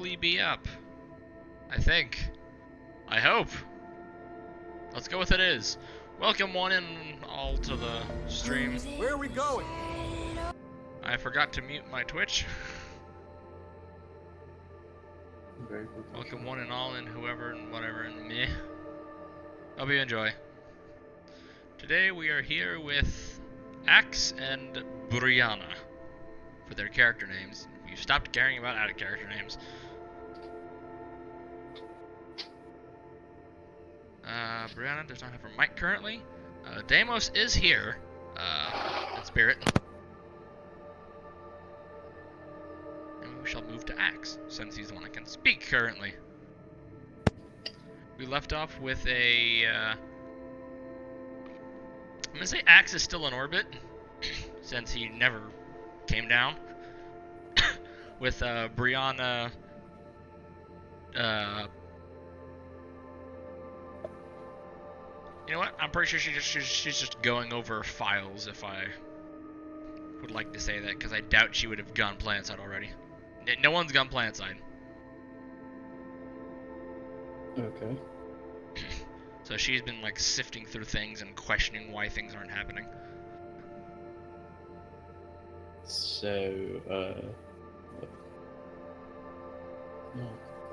likely be up. I think. I hope. Let's go with it is. Welcome one and all to the stream. Where are we going? I forgot to mute my Twitch. Very good. Welcome one and all and whoever and whatever and meh. Hope you enjoy. Today we are here with Axe and Brianna for their character names. We've stopped caring about added character names. Brianna does not have her mic currently. Deimos is here, in spirit. And we shall move to Axe, since he's the one that can speak currently. We left off with a, I'm gonna say Axe is still in orbit, since he never came down. With, Brianna, you know what? I'm pretty sure she's just going over files, if I would like to say that, because I doubt she would have gone PlanetSide already. No one's gone PlanetSide. Okay. So she's been like sifting through things and questioning why things aren't happening. So,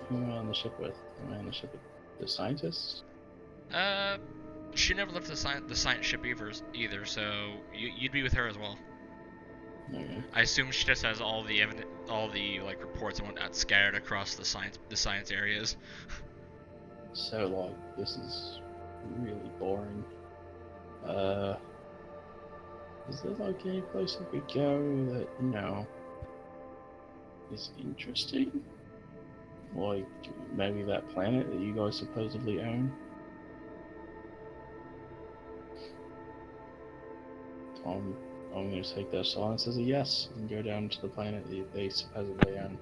who am I on the ship with? Am I on the ship with the scientists? She never left the science ship either, so you'd be with her as well. Okay. I assume she just has all the like reports and whatnot scattered across the science areas. So, like, this is really boring. Is there like any place that we go that, you know, is interesting? Like, maybe that planet that you guys supposedly own? I'm going to take that silence as a yes and go down to the planet that they supposedly own.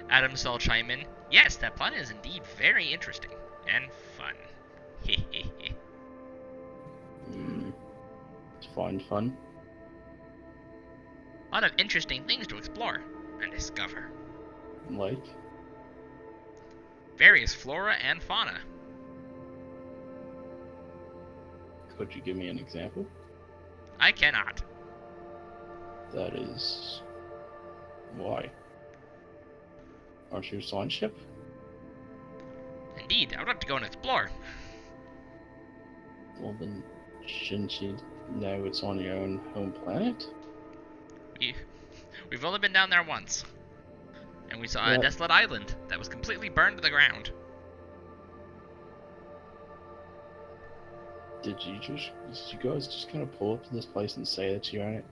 Adam shall chime in. Yes, that planet is indeed very interesting and fun. Find fun. A lot of interesting things to explore and discover. Like? Various flora and fauna. Could you give me an example? I cannot. That is... why? Aren't you a science ship? Indeed, I would like to go and explore. Well then, shouldn't you know it's on your own home planet? We've only been down there once. And we saw a Yeah. desolate island that was completely burned to the ground. Did you guys just kind of pull up to this place and say that you own it?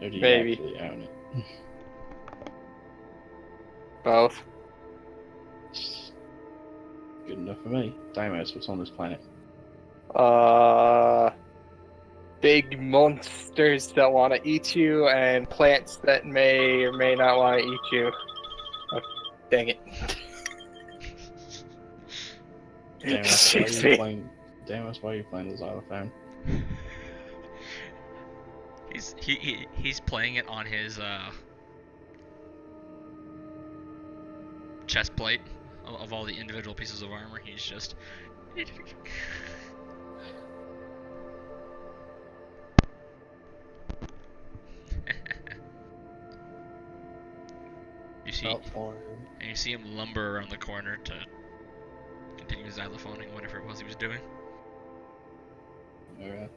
Or do you Maybe. actually own it? Both. Good enough for me. Deimos, what's on this planet? Big monsters that want to eat you, and plants that may or may not want to eat you. Oh, dang it. Deimos, why are you playing the xylophone? He's playing it on his chest plate of all the individual pieces of armor. He's just and you see him lumber around the corner to continue xylophoning whatever it was he was doing. Alright.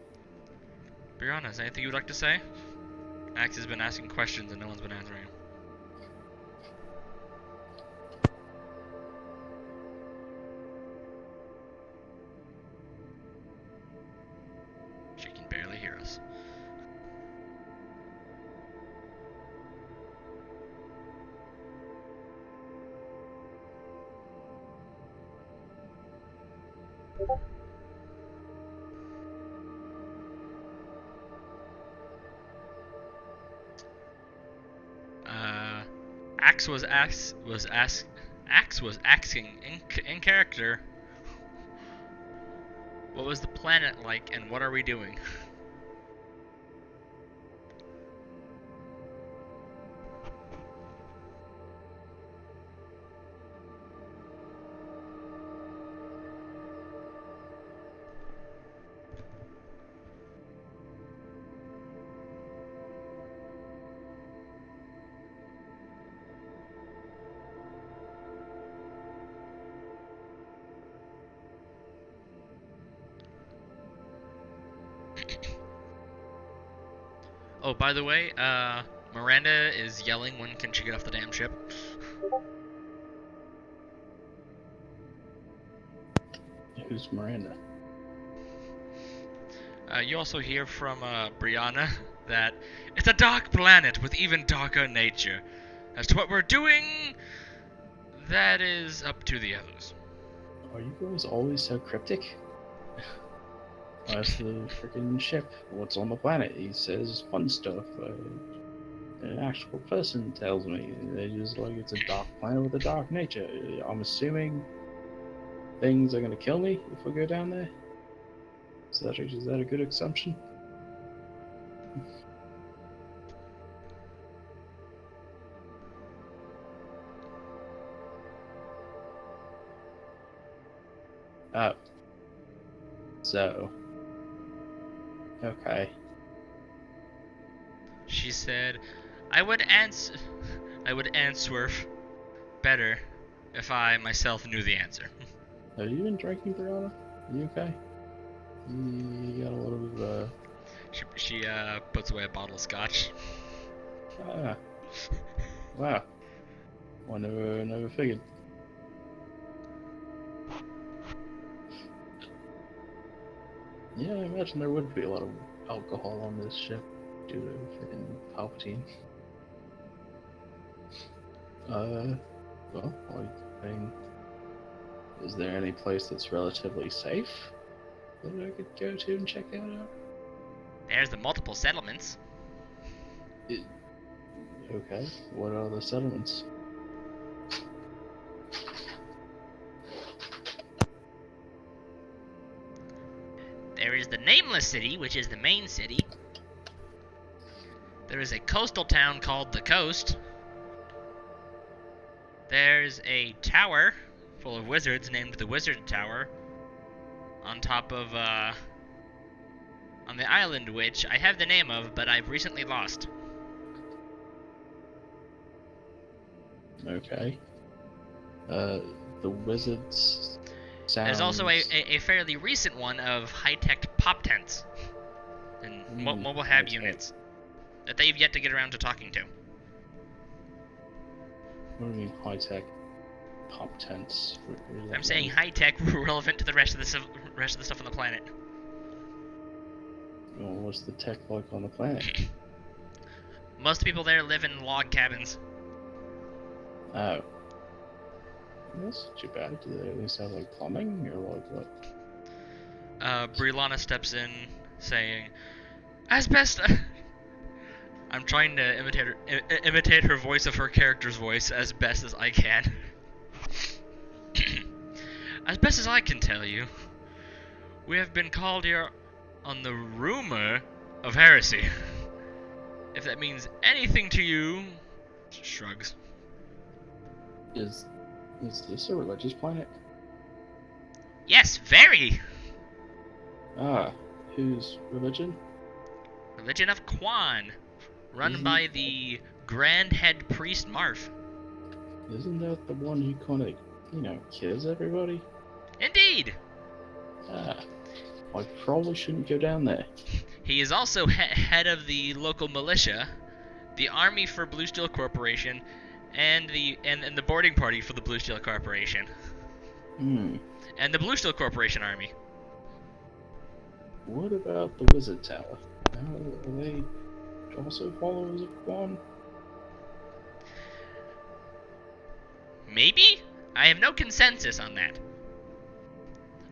Brianna, is there anything you would like to say? Axe has been asking questions and no one's been answering him. She can barely hear us. Axe was asking in character, what was the planet like and what are we doing? Oh, by the way, Miranda is yelling when can she get off the damn ship. Who's Miranda? You also hear from Brianna that it's a dark planet with even darker nature. As to what we're doing, that is up to the others. Are you guys always so cryptic? Where's the freaking ship? What's on the planet? He says fun stuff. An actual person tells me. They just like it's a dark planet with a dark nature. I'm assuming things are gonna kill me if we go down there. Is that a good assumption? Oh. So. Okay. She said, I would answer better if I myself knew the answer. Have you been drinking, Brianna? Are you okay? You got a little bit of She puts away a bottle of scotch. Wow. I never figured. Yeah, I imagine there would be a lot of alcohol on this ship due to freaking Palpatine. Well, I mean, is there any place that's relatively safe that I could go to and check it out? There's the multiple settlements. Okay, what are the settlements? There is the Nameless City, which is the main city. There is a coastal town called the Coast. There's a tower full of wizards named the Wizard Tower on top of, on the island which I have the name of, but I've recently lost. Okay. The wizards sounds... There's also a fairly recent one of high-tech pop tents and mobile hab okay. units that they've yet to get around to talking to. What do you mean high-tech pop tents? I'm saying high-tech relevant to the rest of the stuff on the planet. Well, what's the tech like on the planet? Most people there live in log cabins. Oh. That's not too bad. Do they at least have like plumbing or like what? Brianna steps in, saying, "As best." I'm trying to imitate her voice of her character's voice as best as I can. As best as I can tell you, we have been called here on the rumor of heresy. If that means anything to you, shrugs. Is this a religious planet? Yes, very. Ah, whose religion? Religion of Quan, run by the Grand Head Priest Marf. Isn't that the one who kind of, kills everybody? Indeed. Ah, I probably shouldn't go down there. He is also head of the local militia, the Army for Blue Steel Corporation, and the boarding party for the Blue Steel Corporation. And the Blue Steel Corporation Army. What about the Wizard Tower? Are they also followers of Quan? Maybe? I have no consensus on that.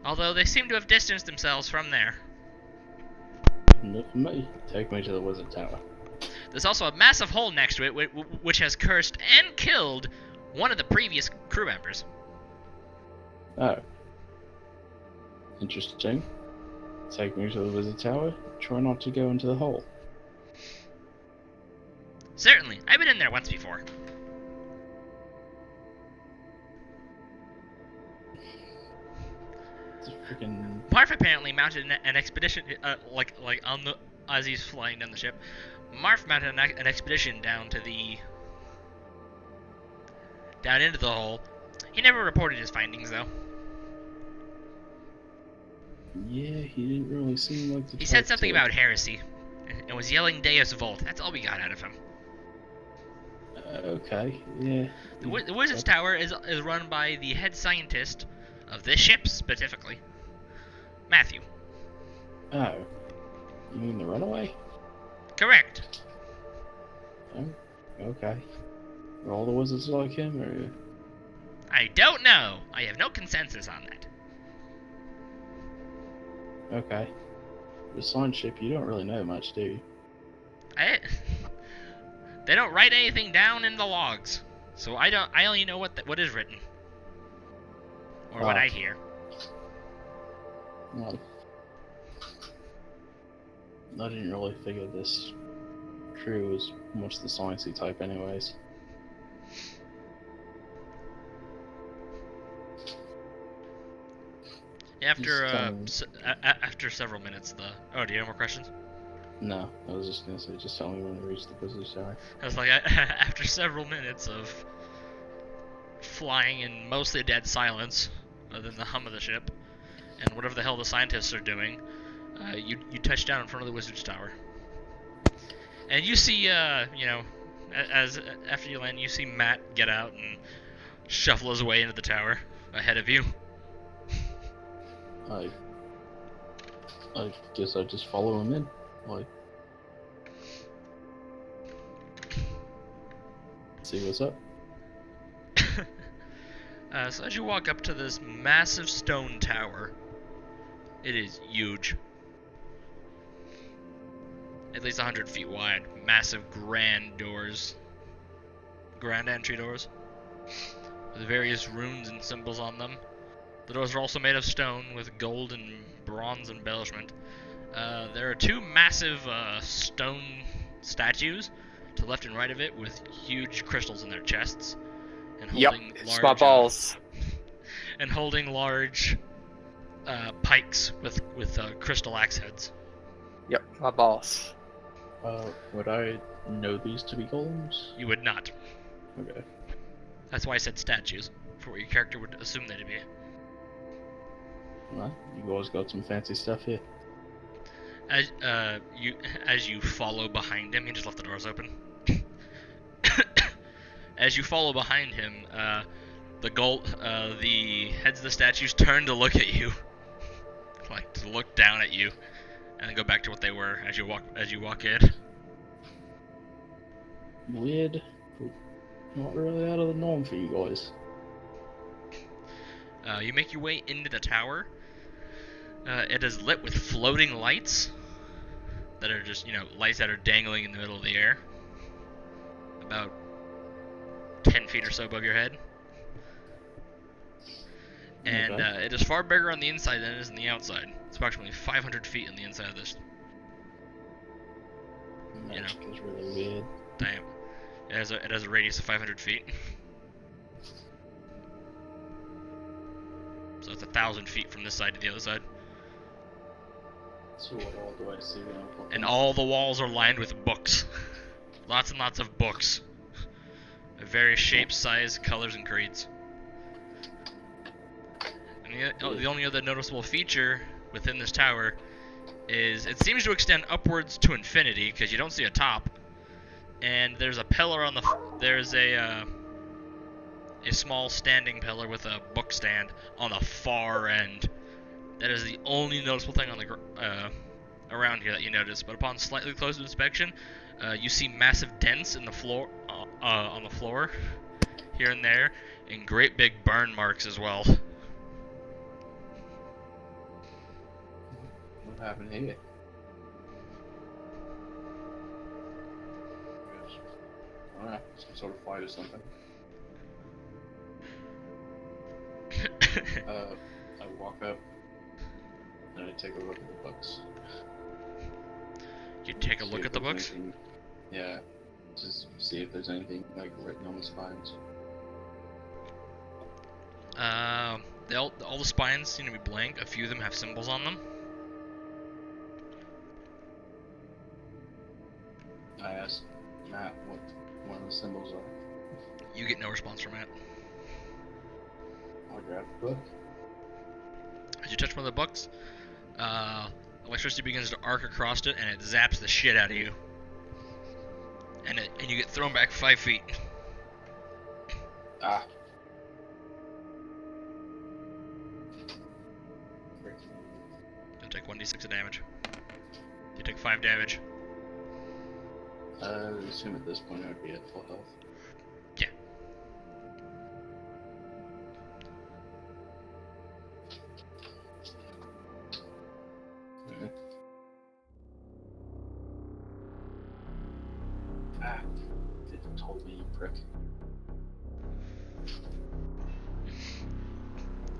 Although they seem to have distanced themselves from there. Enough for me. Take me to the Wizard Tower. There's also a massive hole next to it, which has cursed and killed one of the previous crew members. Oh. Interesting. Take me to the Wizard Tower. Try not to go into the hole. Certainly. I've been in there once before. It's freaking... Marf apparently mounted an expedition, as he's flying down the ship. Marf mounted an expedition down into the hole. He never reported his findings, though. Yeah, he didn't really seem like the He said something about heresy. and was yelling Deus Vult. That's all we got out of him. Okay, yeah. The Wizard's Tower is run by the head scientist of this ship, specifically. Matthew. Oh. You mean the runaway? Correct. Oh, okay. Are all the wizards like him, or...? I don't know. I have no consensus on that. Okay. The science ship, you don't really know much, do you? They don't write anything down in the logs, so I only know what is written, or what I hear. Well, I didn't really figure this crew was much the sciencey type, anyways. After several minutes, do you have more questions? No, I was just gonna say, just tell me when we reach the Wizard's Tower. I was like, after several minutes of flying in mostly dead silence, other than the hum of the ship, and whatever the hell the scientists are doing, you touch down in front of the Wizard's Tower. And you see, after you land, you see Matt get out and shuffle his way into the tower ahead of you. I guess I just follow him in. Like, see what's up. So as you walk up to this massive stone tower, it is huge. At least 100 feet wide. Massive grand doors. Grand entry doors. With various runes and symbols on them. The doors are also made of stone with gold and bronze embellishment. There are two massive stone statues to the left and right of it with huge crystals in their chests. And holding it's my balls. And holding large pikes with crystal axe heads. Yep, my balls. Would I know these to be golems? You would not. Okay. That's why I said statues, for what your character would assume they to be. Well, you guys got some fancy stuff here. As you follow behind him, he just left the doors open. As you follow behind him, the heads of the statues turn to look at you, like to look down at you, and then go back to what they were as you walk in. Weird. Not really out of the norm for you guys. You make your way into the tower. It is lit with floating lights that are just, lights that are dangling in the middle of the air. About 10 feet or so above your head. And it is far bigger on the inside than it is on the outside. It's approximately 500 feet on the inside of this. Magic is really weird. Damn. It has a radius of 500 feet. So it's 1,000 feet from this side to the other side. So what all do I see when I'm looking? And all the walls are lined with books. Lots and lots of books. Of various shapes, sizes, colors, and creeds. And the only other noticeable feature within this tower is it seems to extend upwards to infinity, because you don't see a top. And there's a pillar on there's a small standing pillar with a book stand on the far end. That is the only noticeable thing on the around here that you notice. But upon slightly closer inspection, you see massive dents in the floor, on the floor, here and there, and great big burn marks as well. What happened here? Alright, some sort of fight or something. I walk up and I take a look at the books. You take a look at the books? Anything, yeah, just see if there's anything like written on the spines. All the spines seem to be blank. A few of them have symbols on them. I asked Matt what one of the symbols are. You get no response from Matt. I grab the book. As you touch one of the books, a electricity begins to arc across it, and it zaps the shit out of you. And you get thrown back 5 feet. Ah. You'll take 1d6 of damage. You take 5 damage. I assume at this point I would be at full health. Yeah. Okay. Ah. It told me, you prick.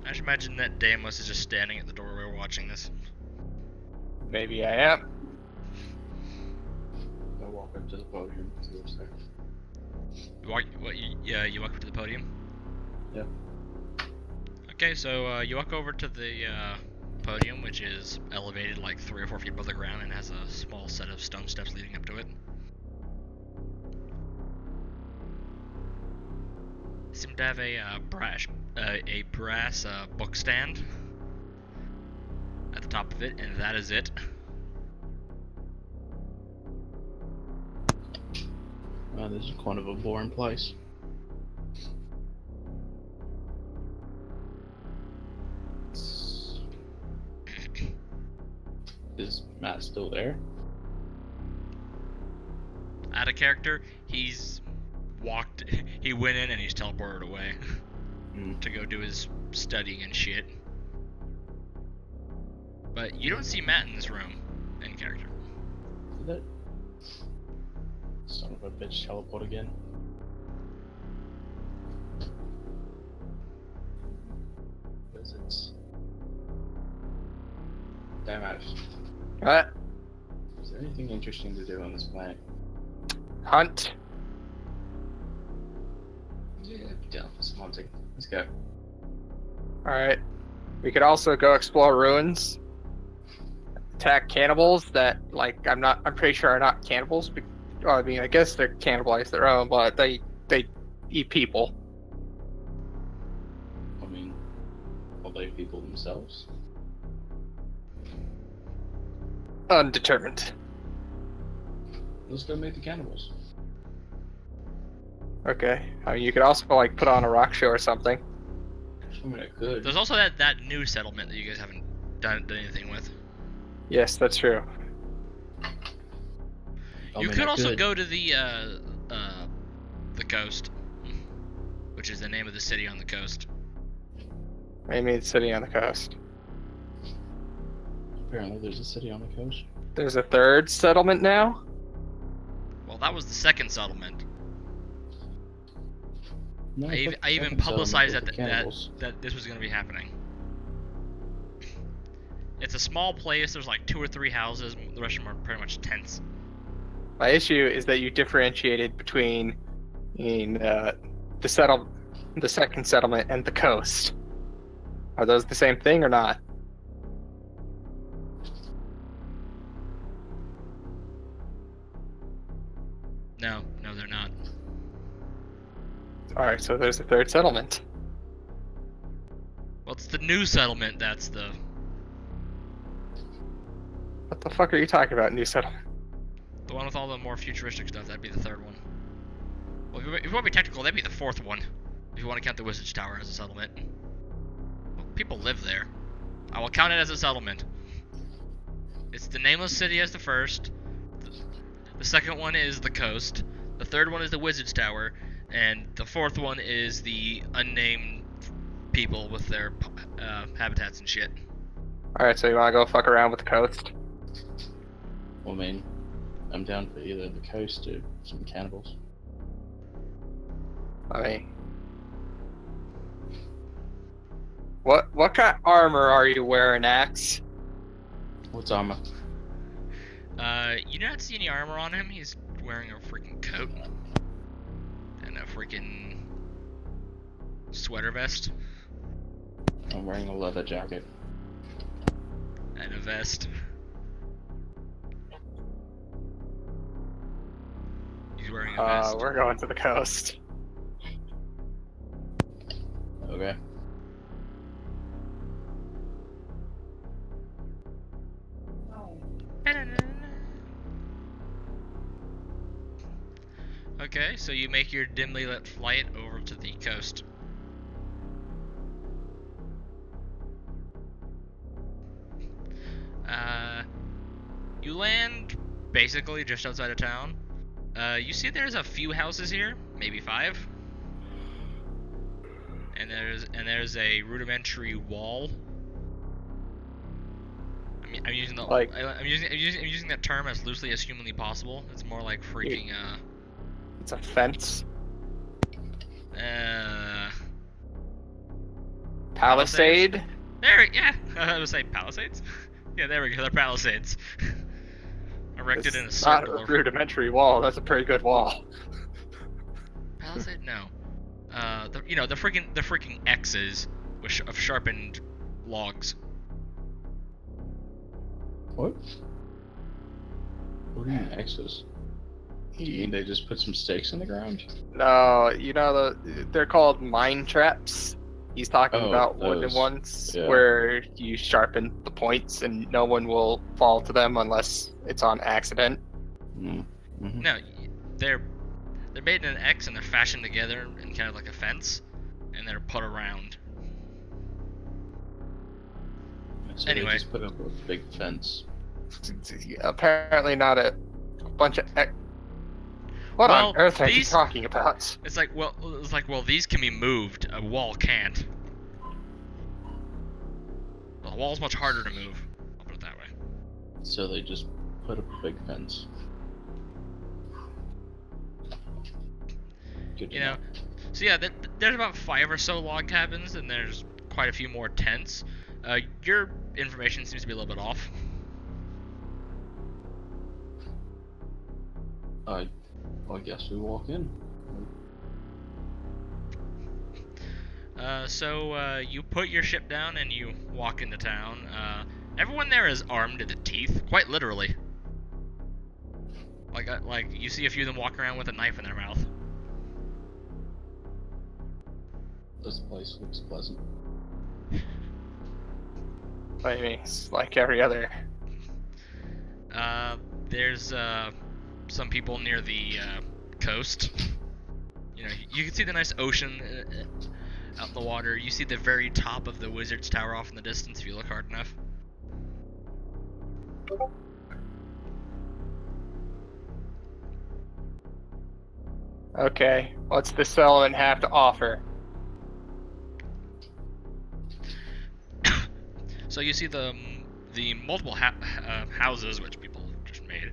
I should imagine that Damus is just standing at the doorway watching this. Maybe I am. I walk up to the podium to go upstairs. You walk up to the podium? Yeah. Okay, so you walk over to the podium, which is elevated like 3 or 4 feet above the ground and has a small set of stone steps leading up to it. You seem to have a brass book stand at the top of it, and that is it. This is kind of a boring place. Is Matt still there? Out of character, he went in and he's teleported away to go do his studying and shit. But you don't see Matt in this room in character. Did that son of a bitch teleport again? Because it's... Damn it. What? Is there anything interesting to do on this planet? Hunt. Yeah, down for some hunting. Let's go. Alright. We could also go explore ruins. Attack cannibals that, like, I'm pretty sure are not cannibals. Well, I mean, I guess they're cannibalize their own, but they eat people. I mean, are they people themselves? Undetermined. Let's go meet the cannibals. Okay. I mean, you could also, like, put on a rock show or something. I mean, I could. There's also that new settlement that you guys haven't done anything with. Yes, that's true. You could also go to the coast, which is the name of the city on the coast. I mean, city on the coast. Apparently there's a city on the coast. There's a third settlement now? Well, that was the second settlement. No, I even publicized that this was going to be happening. It's a small place. There's like 2 or 3 houses. The rest of them are pretty much tents. My issue is that you differentiated between the second settlement and the coast. Are those the same thing or not? No, they're not. Alright, so there's a third settlement. Well, it's the new settlement that's the... What the fuck are you talking about, new settlement? The one with all the more futuristic stuff, that'd be the third one. Well, if you want to be technical, that'd be the fourth one. If you want to count the Wizard's Tower as a settlement. Well, people live there. I will count it as a settlement. It's the Nameless City as the first. The second one is the coast. The third one is the Wizard's Tower. And the fourth one is the unnamed people with their habitats and shit. Alright, so you wanna go fuck around with the coast? Well, I mean, I'm down for either the coast or some cannibals. I mean... What kind of armor are you wearing, Axe? What's armor? You do not see any armor on him. He's wearing a freaking coat. And a freaking sweater vest. I'm wearing a leather jacket. And a vest. He's wearing a vest. We're going to the coast. Okay. Okay, so you make your dimly lit flight over to the coast. You land basically just outside of town. You see there's a few houses here, maybe 5. And there's a rudimentary wall. I'm using the Like- I'm using that term as loosely as humanly possible. It's more like freaking It's a fence. Palisade. Yeah, I would say palisades. Yeah, there we go. They're palisades. Erected in a It's not circle. a rudimentary wall. That's a pretty good wall. Palisade? No. The freaking X's of sharpened logs. What? What do you mean X's? You mean they just put some stakes in the ground? No, they're called mine traps. He's talking Oh, about wooden those. ones Yeah. where you sharpen the points and no one will fall to them unless it's on accident. Mm-hmm. No, they're made in an X and they're fashioned together in kind of like a fence, and they're put around. So Anyway. they just put up a big fence. Apparently not a bunch of... What Well, on earth are you these- talking about? It's like, well, these can be moved. A wall can't. The wall's much harder to move. I'll put it that way. So they just put up a big fence. Good to You know, so yeah, there's about 5 or so log cabins, and there's quite a few more tents. Your information seems to be a little bit off. I guess we walk in. So you put your ship down and you walk into town. Everyone there is armed to the teeth, quite literally. Like you see a few of them walk around with a knife in their mouth. This place looks pleasant. What do you mean? It's like every other... There's some people near the coast. You know, you can see the nice ocean out in the water. You see the very top of the Wizard's Tower off in the distance if you look hard enough. Okay, what's the settlement have to offer? So you see the multiple houses which people just made.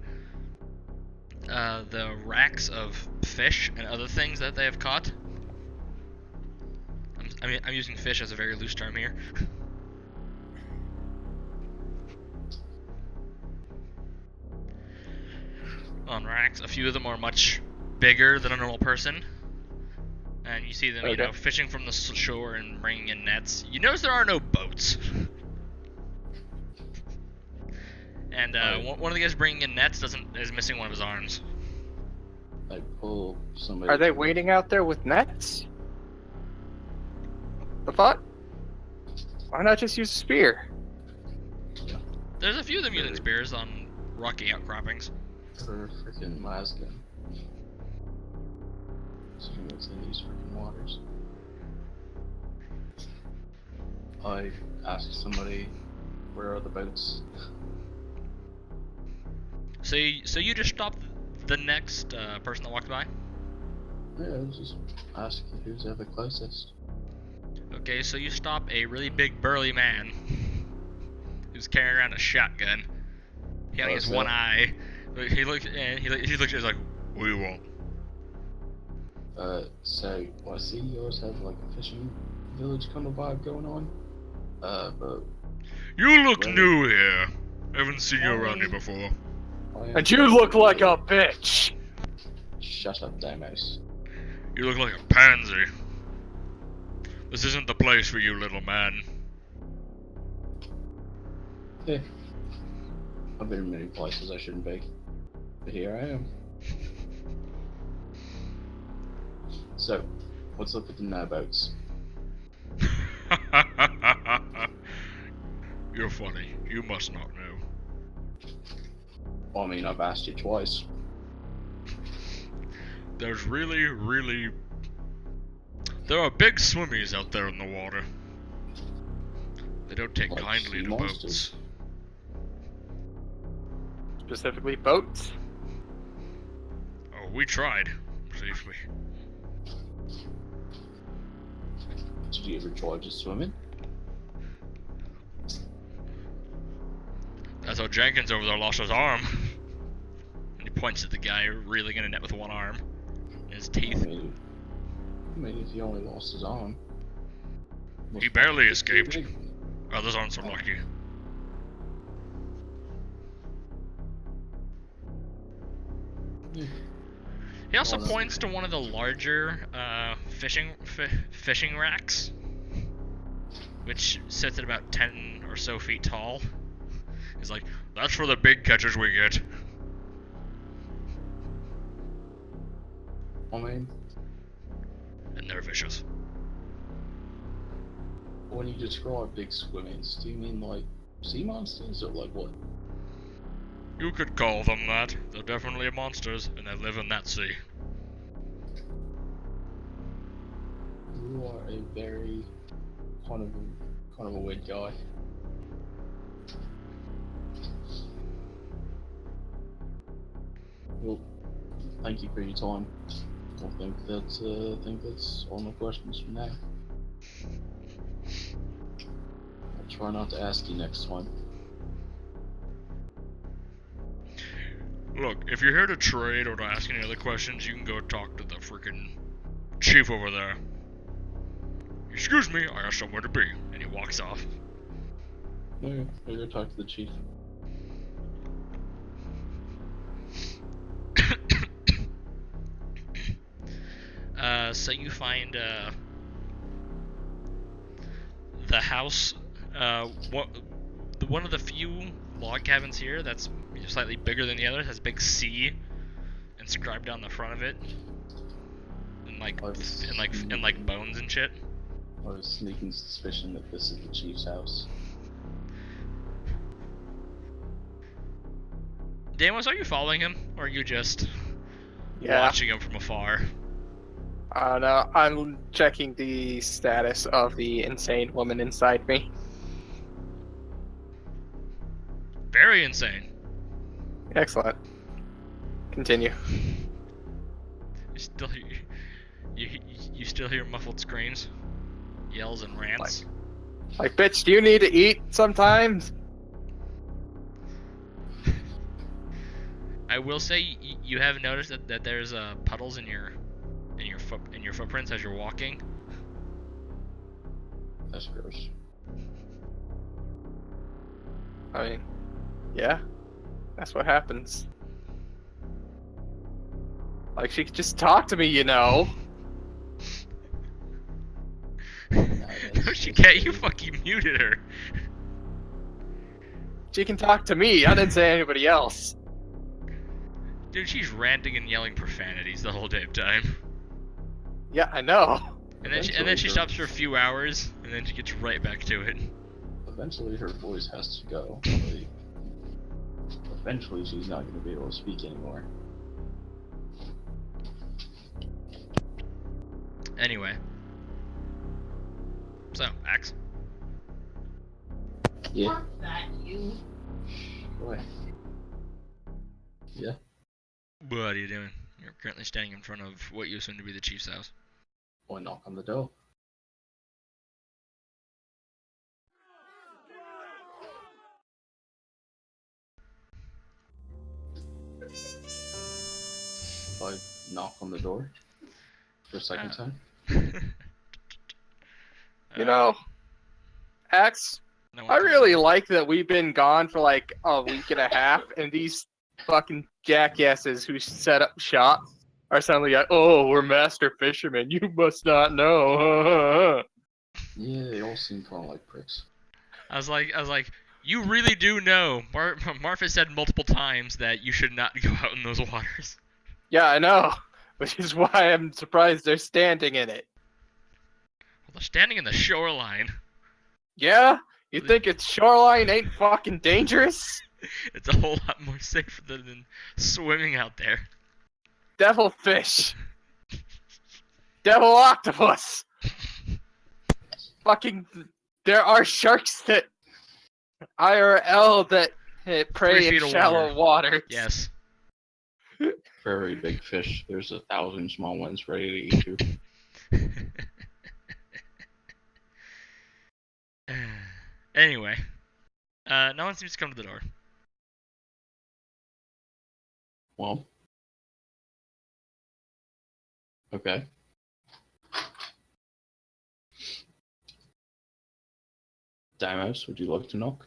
The racks of fish and other things that they have caught. I'm using fish as a very loose term here. On racks, a few of them are much bigger than a normal person. And you see them, Okay. fishing from the shore and bringing in nets. You notice there are no boats. And one of the guys bringing in nets is missing one of his arms. I pull somebody. Are they waiting out there with nets? The fuck? Why not just use a spear? There's a few of them using spears on rocky outcroppings. For freaking Laskin. So what's in these freaking waters? I asked somebody, where are the boats? So you just stopped the next person that walked by? Yeah, I was just asking who's ever closest. Okay, so you stop a really big burly man who's carrying around a shotgun. He only has What's one that? eye. He looks and he looks at you like, "What do you want?" So, well, I see yours have like a fishing village kind of vibe going on. But You look Well- new here. I haven't seen you around here before. I am... And you look like a bitch! Shut up, Deimos. You look like a pansy. This isn't the place for you, little man. Yeah. I've been in many places I shouldn't be. But here I am. So, what's up with the narboats? You're funny. You must not know. I mean, I've asked you twice. There's really... There are big swimmies out there in the water. They don't take Like kindly sea to monsters? boats. Specifically boats. Oh, we tried. Briefly. Did you ever try just swimming? That's how Jenkins over there lost his arm. And he points at the guy reeling in a net with one arm. And his I teeth. mean, if he only lost his arm. He barely escaped. Others aren't so lucky. Yeah. He also Well, points to one of the larger fishing racks, which sits at about 10 or so feet tall. He's like, that's for the big catches we get. I mean, And they're vicious. when you describe big swimmies, do you mean like sea monsters or like what? You could call them that. They're definitely monsters, and they live in that sea. You are a very kind of a weird guy. Well, thank you for your time. I think that's all my questions for now. I'll try not to ask you next time. Look, if you're here to trade or to ask any other questions, you can go talk to the freaking chief over there. Excuse me, I got somewhere to be. And he walks off. Okay, I'll go talk to the chief. So you find the house, one of the few log cabins here that's slightly bigger than the others, has big C inscribed on the front of it, and like bones and shit. I have a sneaking suspicion that this is the chief's house. Damos, are you following him, or are you just Yeah. watching him from afar? No, I'm checking the status of the insane woman inside me. Very insane. Excellent. Continue. You still you still hear muffled screams, yells, and rants. Like, bitch, do you need to eat sometimes? I will say you have noticed that there's puddles in your footprints as you're walking. That's gross. I mean, yeah, that's what happens. Like, she could just talk to me, you know. No, she can't. You fucking muted her. She can talk to me. I didn't say anybody else. Dude, she's ranting and yelling profanities the whole damn time. Yeah, I know. And then she stops for a few hours, and then she gets right back to it. Eventually her voice has to go. Like, eventually she's not going to be able to speak anymore. Anyway. So, Axe. Yeah. Fuck that, you. Boy. Yeah. What are you doing? You're currently standing in front of what you assume to be the chief's house. Or knock on the door. I knock on the door for a second time. You know, Axe, No one I comes really in. like that we've been gone for like a week and a half, and these fucking jackasses who set up shop are suddenly like, oh, we're master fishermen. You must not know. Yeah, they all seem kind of like pricks. I was like, you really do know. Marfa said multiple times that you should not go out in those waters. Yeah, I know. Which is why I'm surprised they're standing in it. Well, they're standing in the shoreline. Yeah? You think its shoreline ain't fucking dangerous? It's a whole lot more safer than swimming out there. Devilfish. Devil octopus. Fucking, there are sharks that IRL that prey 3 in feet of shallow waters. Yes. Very big fish. There's 1,000 small ones ready to eat you. Anyway, no one seems to come to the door. Well. Okay. Dimos, would you like to knock?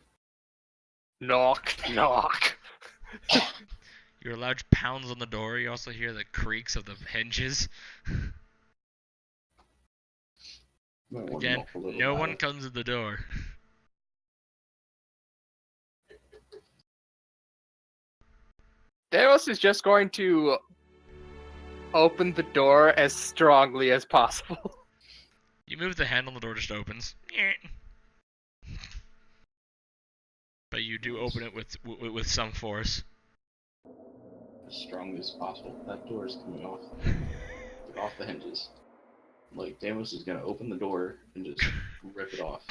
Knock, knock. Your large pounds on the door. You also hear the creaks of the hinges. Might want to Again, knock a little no louder. one comes to the door. Delos is just going to open the door as strongly as possible. You move the handle, the door just opens. But you do open it with some force. As strongly as possible. That door is coming off the hinges. Like, Deimos is gonna open the door and just rip it off.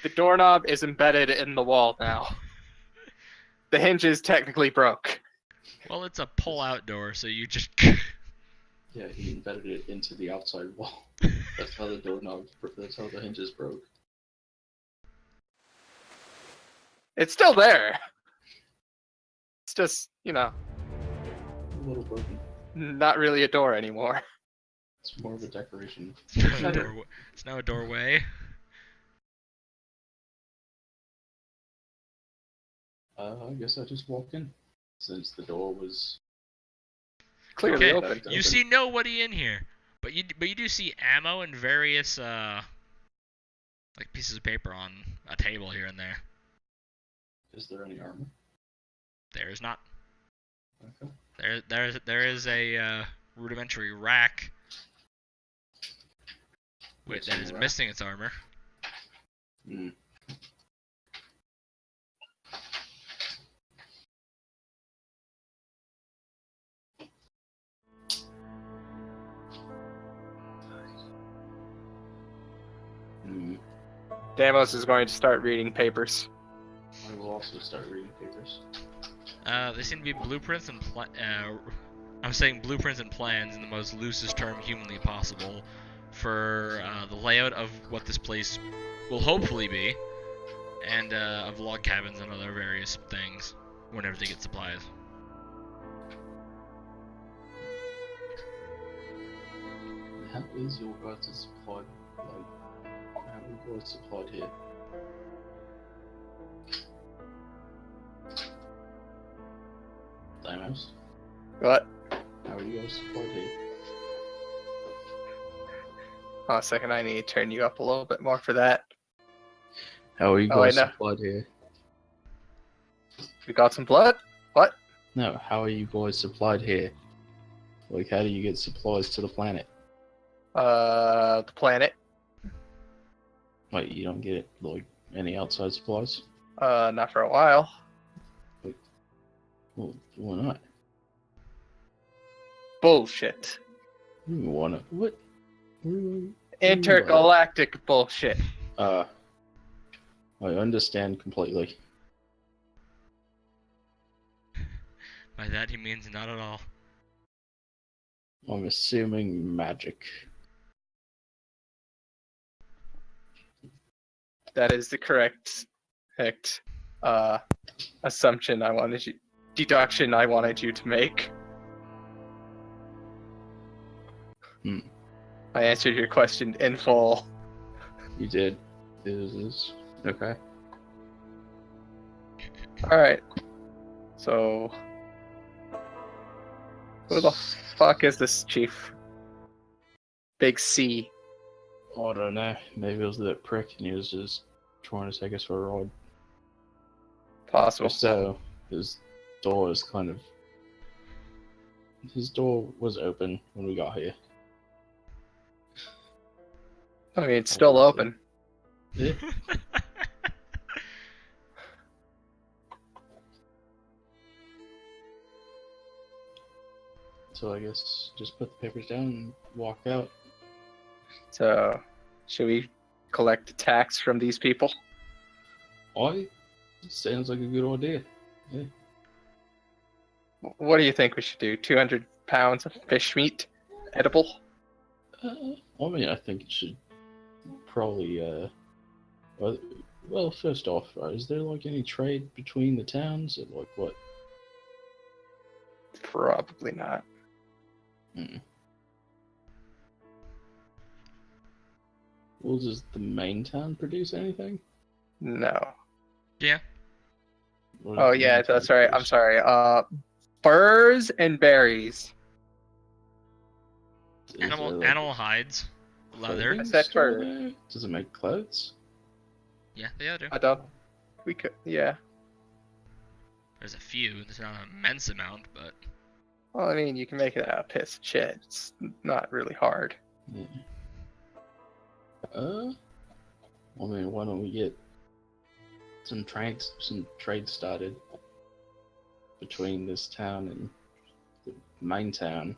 The doorknob is embedded in the wall now. The hinges technically broke. Well, it's a pull-out door, so you just... Yeah, he embedded it into the outside wall. That's how the that's how the hinges broke. It's still there. It's just, A little broken. not really a door anymore. It's more of a decoration. It's now a doorway. I guess I just walked in. Since the door was... Clearly Okay, open. you see nobody in here, but you do see ammo and various like pieces of paper on a table here and there. Is there any armor? There is not. Okay. There is a rudimentary rack that is missing its armor. Hmm. Hmm. Deimos is going to start reading papers. I will also start reading papers. They seem to be blueprints and I'm saying blueprints and plans in the most loosest term humanly possible for the layout of what this place will hopefully be, and of log cabins and other various things whenever they get supplies. How is your guys' supply? Like, how are you guys supplied here? Dimos? What? How are you guys supplied here? Hold on a second, I need to turn you up a little bit more for that. How are you Oh, I guys know. supplied here? We got some blood? What? No, how are you guys supplied here? Like, how do you get supplies to the planet? The planet. Like, you don't get, like, any outside supplies? Not for a while. Well, why not? Bullshit. Why not? What? Intergalactic bullshit. I understand completely. By that he means not at all. I'm assuming magic. That is the correct assumption I wanted you, deduction I wanted you to make. Hmm. I answered your question in full. You did. Is okay. Alright. So, who the fuck is this chief? Big C. I don't know. Maybe it was that prick and he was just trying to take us for a ride. Possible. If so, his door is kind of... His door was open when we got here. I mean, it's still open. Yeah. so I guess just put the papers down and walk out. So, should we collect a tax from these people? Sounds like a good idea. Yeah. What do you think we should do? 200 pounds of fish meat, edible? I mean, I think it should probably, well, first off, is there like any trade between the towns? Or, like what? Probably not. Well, does the main town produce anything? No. Yeah. What Oh does the yeah, main town that's right. I'm produce? sorry. Furs and berries. Is there, like, Animal hides, leather. clothing I said store fur. there? Does it make clothes? Yeah, they do. I don't. We could. Yeah. There's a few. There's not an immense amount, but Well, I mean, you can make it out of piss and shit. It's not really hard. Yeah. I mean, why don't we get some trade started between this town and the main town,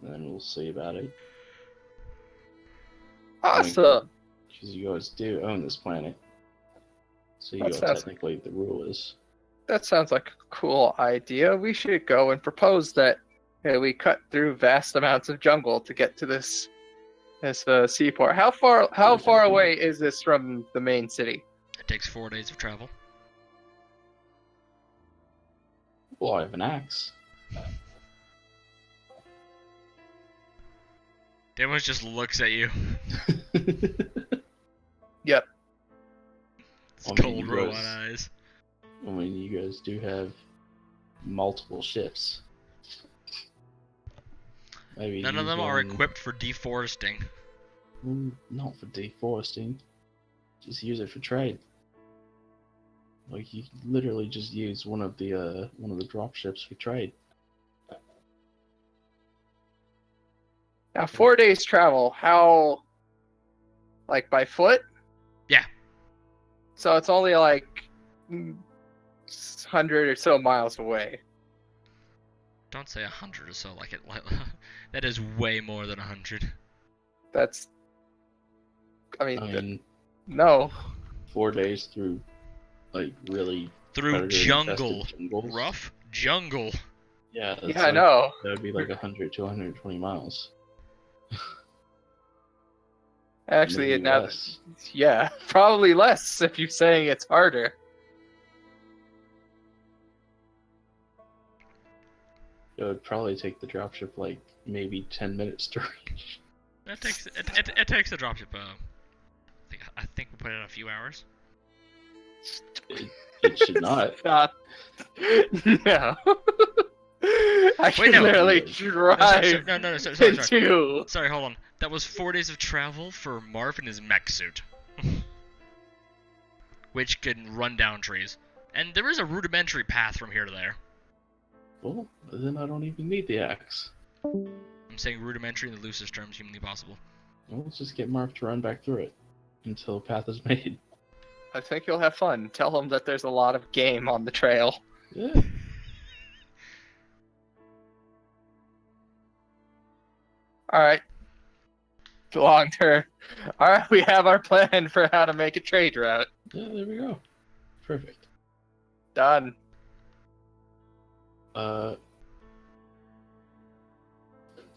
and then we'll see about it. Awesome. Because you guys do own this planet, so you That are sounds- technically the rulers. That sounds like a cool idea. We should go and propose that we cut through vast amounts of jungle to get to this seaport. How far away is this from the main city? it takes 4 days of travel. Well, I have an axe. Demos just looks at you. Yep. It's I mean, cold you robot guys- eyes. I mean, you guys do have multiple ships. Maybe None of you them are can- equipped for deforesting. Not for deforesting. Just use it for trade. Like you can literally just use one of the drop ships for trade. Now, 4 days travel. How? Like by foot? Yeah. So it's only like 100 or so miles away. Don't say 100 or so like it. That is way more than 100. That's. I mean, I mean, no. 4 days through, like really Through predator-infested jungle. jungles. Rough jungle. Yeah, that's Yeah, I like- know. That would be like 100 to 120 miles. Actually, Maybe now, less. yeah, probably less if you're saying it's harder. It would probably take the dropship like maybe 10 minutes to reach. It takes the dropship. I think we put in a few hours. It should not. Not. No. I can no. literally drive No, sorry. into. Sorry, hold on. That was 4 days of travel for Marv in his mech suit. Which can run down trees. And there is a rudimentary path from here to there. Well, then I don't even need the axe. I'm saying rudimentary in the loosest terms humanly possible. Well, let's just get Mark to run back through it until a path is made. I think you'll have fun. Tell him that there's a lot of game on the trail. Yeah. Alright. Long term. Alright, we have our plan for how to make a trade route. Yeah, there we go. Perfect. Done.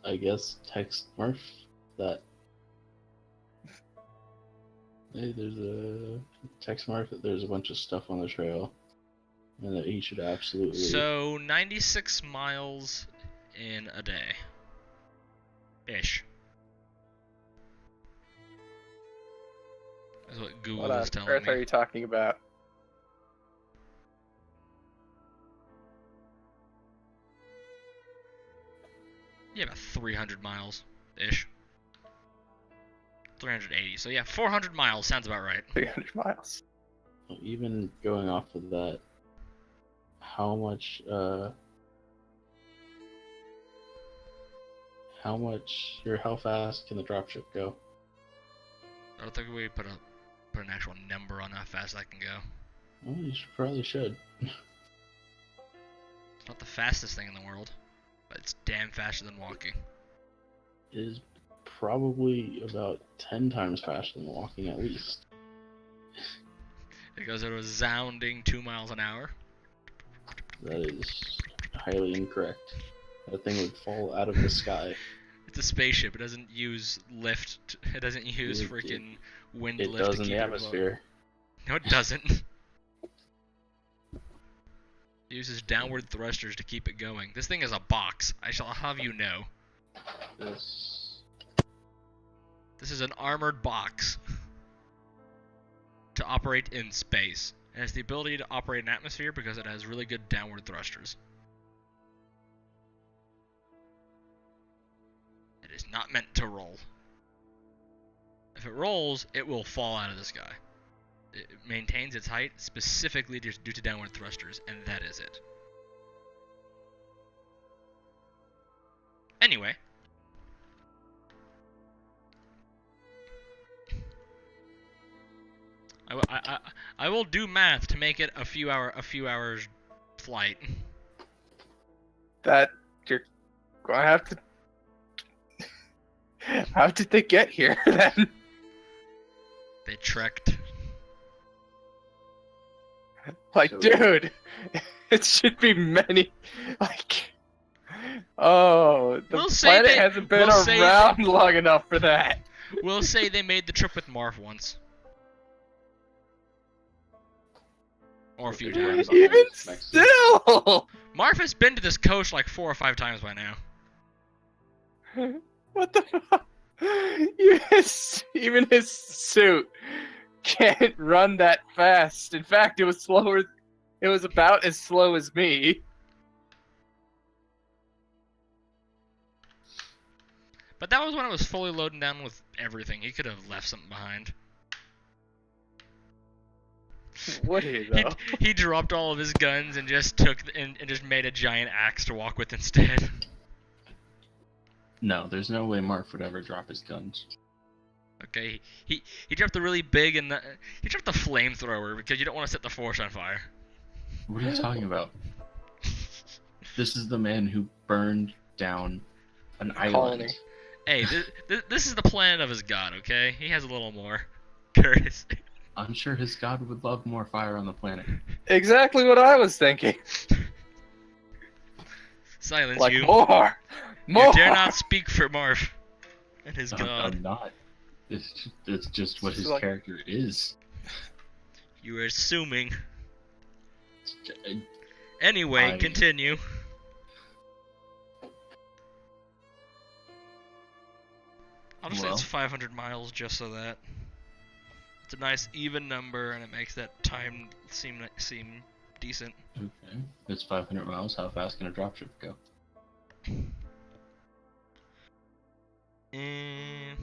I guess text Murph that. Hey, there's a text Murph that there's a bunch of stuff on the trail, and that he should absolutely. So, 96 miles in a day. Ish. That's what Google What on is telling earth are me. you talking about? Yeah, about 300 miles. Ish. 380. So, yeah, 400 miles sounds about right. 300 miles. Even going off of that, how much how fast can the dropship go? I don't think we put an actual number on how fast that can go. Well, you probably should. It's not the fastest thing in the world, It's damn faster than walking. It is probably about 10 times faster than walking at least. It goes at a resounding 2 miles an hour. That is highly incorrect. That thing would fall out of the sky. It's a spaceship. It doesn't use lift. It doesn't use It- freaking wind It lift does to in keep the it afloat. atmosphere. No, it doesn't. It uses downward thrusters to keep it going. This thing is a box. I shall have you know. This This is an armored box to operate in space. It has the ability to operate in atmosphere because it has really good downward thrusters. It is not meant to roll. If it rolls, it will fall out of the sky. It maintains its height specifically due to downward thrusters, and that is it. Anyway. I will do math to make it a few hours flight. That you're gonna have to. How did they get here then? They trekked. Like, So- dude, it should be many. Like, oh, the We'll say planet they- hasn't been we'll say around long enough for that. We'll say they made the trip with Marv once. Or a few Okay, times. Something Even next still, Marv has been to this coast like 4 or 5 times by now. what the fuck? Even his suit can't run that fast. In fact, it was slower. It was about as slow as me. But that was when it was fully loading down with everything. He could have left something behind. Would he though? He dropped all of his guns and just and just made a giant axe to walk with instead. No, there's no way Mark would ever drop his guns. Okay, he dropped the really big and he dropped the flamethrower because you don't want to set the force on fire. What are you talking about? This is the man who burned down an island. Colony. Hey, this is the planet of his god. Okay, he has a little more courtesy. I'm sure his god would love more fire on the planet. Exactly what I was thinking. Silence Like you. more. You dare not speak for Marv and his god. I'm not. It's just what It's his like- character is. You are assuming. I- Anyway, continue. I'll just say Well. it's 500 miles just so that it's a nice even number and it makes that time seem decent. Okay. It's 500 miles. How fast can a dropship go? And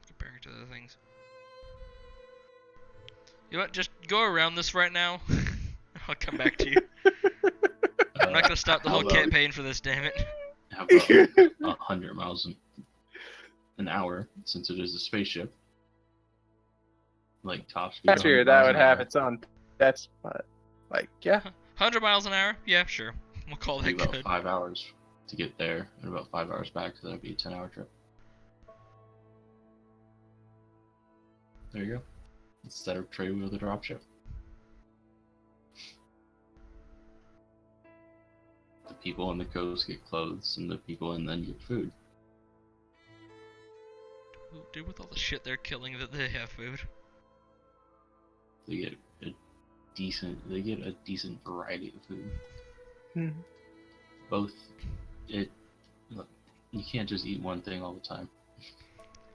comparing to other things. You know what? Just go around this right now. I'll come back to you. I'm not gonna stop the whole How about- campaign for this, damn it. How about 100 miles an hour, since it is a spaceship? Like top speed. I figured 100 that miles would an have hour. its own. That's like, yeah. 100 miles an hour? Yeah, sure. We'll call that It'd be about good. 5 hours to get there, and about 5 hours back, so that'd be a 10-hour trip. There you go. Instead of trade wheel the dropship. The people on the coast get clothes, and the people inland get food. Dude, with all the shit they're killing, that they have food. They get a decent variety of food. Hmm. Look, you can't just eat one thing all the time.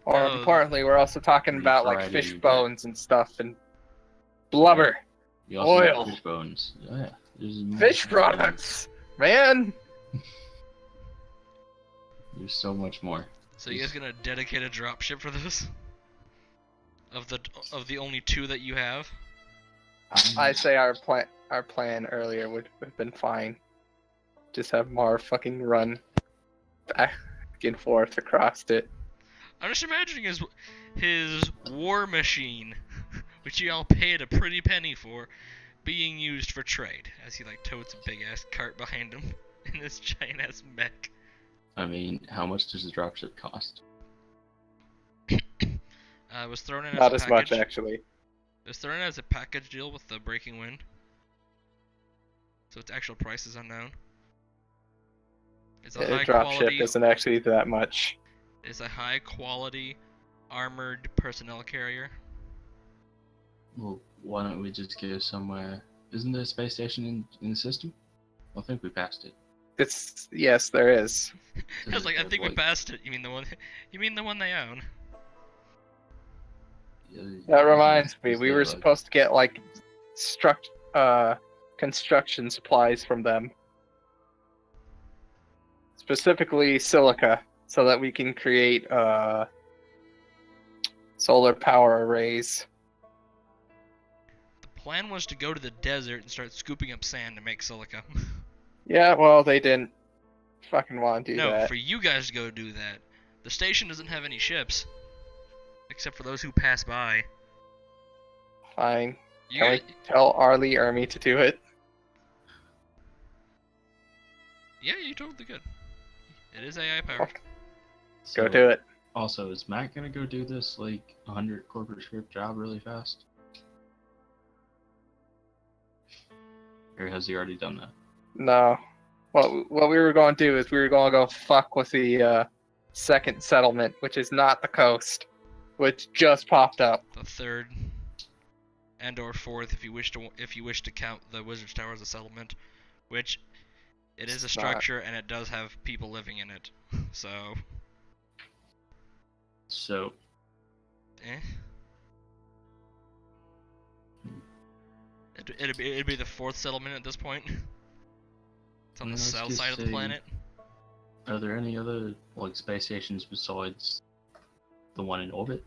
Or Oh. importantly, we're also talking The about like variety fish you get. bones and stuff and blubber, You also Oil. get fish bones. Oh, yeah. There's fish products, man. There's so much more. So you guys gonna dedicate a dropship for this? Of the only 2 that you have? I say our plan earlier would have been fine. Just have Marv fucking run back and forth across it. I'm just imagining his war machine, which you all paid a pretty penny for, being used for trade, as he like totes a big ass cart behind him in this giant ass mech. I mean, how much does the dropship cost? It was thrown in Not as as a much, package. actually. It was thrown in as a package deal with the Breaking Wind, so its actual price is unknown. It's a high Dropship quality. isn't actually that much. It's a high quality armored personnel carrier. Well, why don't we just go somewhere? Isn't there a space station in the system? I think we passed it. Yes, there is. I was like, I Does it think we have, passed it. You mean the one? You mean the one they own? That reminds me, is we there, were like- supposed to get like construction supplies from them. Specifically silica, so that we can create solar power arrays. The plan was to go to the desert and start scooping up sand to make silica. Yeah, well, they didn't fucking want to do No, that. for you guys to go do that. The station doesn't have any ships, except for those who pass by. Fine. You Can guys, we tell Arlie Ermy to do it? yeah, you totally could. It is AI powered. Go So, do it. Also, is Matt gonna go do this like 100 corporate script job really fast? Or has he already done that? No. What we were going to do is we were going to go fuck with the second settlement, which is not the coast, which just popped up. The third and/or fourth, if you wish to count the Wizard's Tower as a settlement, which it is a It's not. structure and it does have people living in it. So, So, eh. It'd be the fourth settlement at this point. It's on the I was south just side of the saying- planet. are there any other like space stations besides the one in orbit?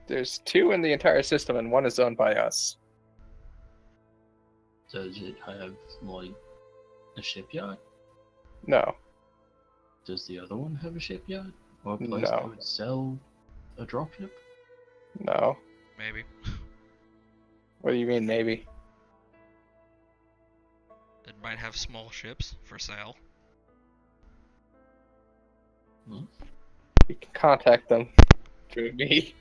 There's 2 in the entire system, and 1 is owned by us. Does it have like a shipyard? No. Does the other one have a shipyard? Or a place No. that would sell a dropship? No. Maybe. What do you mean, maybe? It might have small ships for sale. Hmm? You can contact them through me.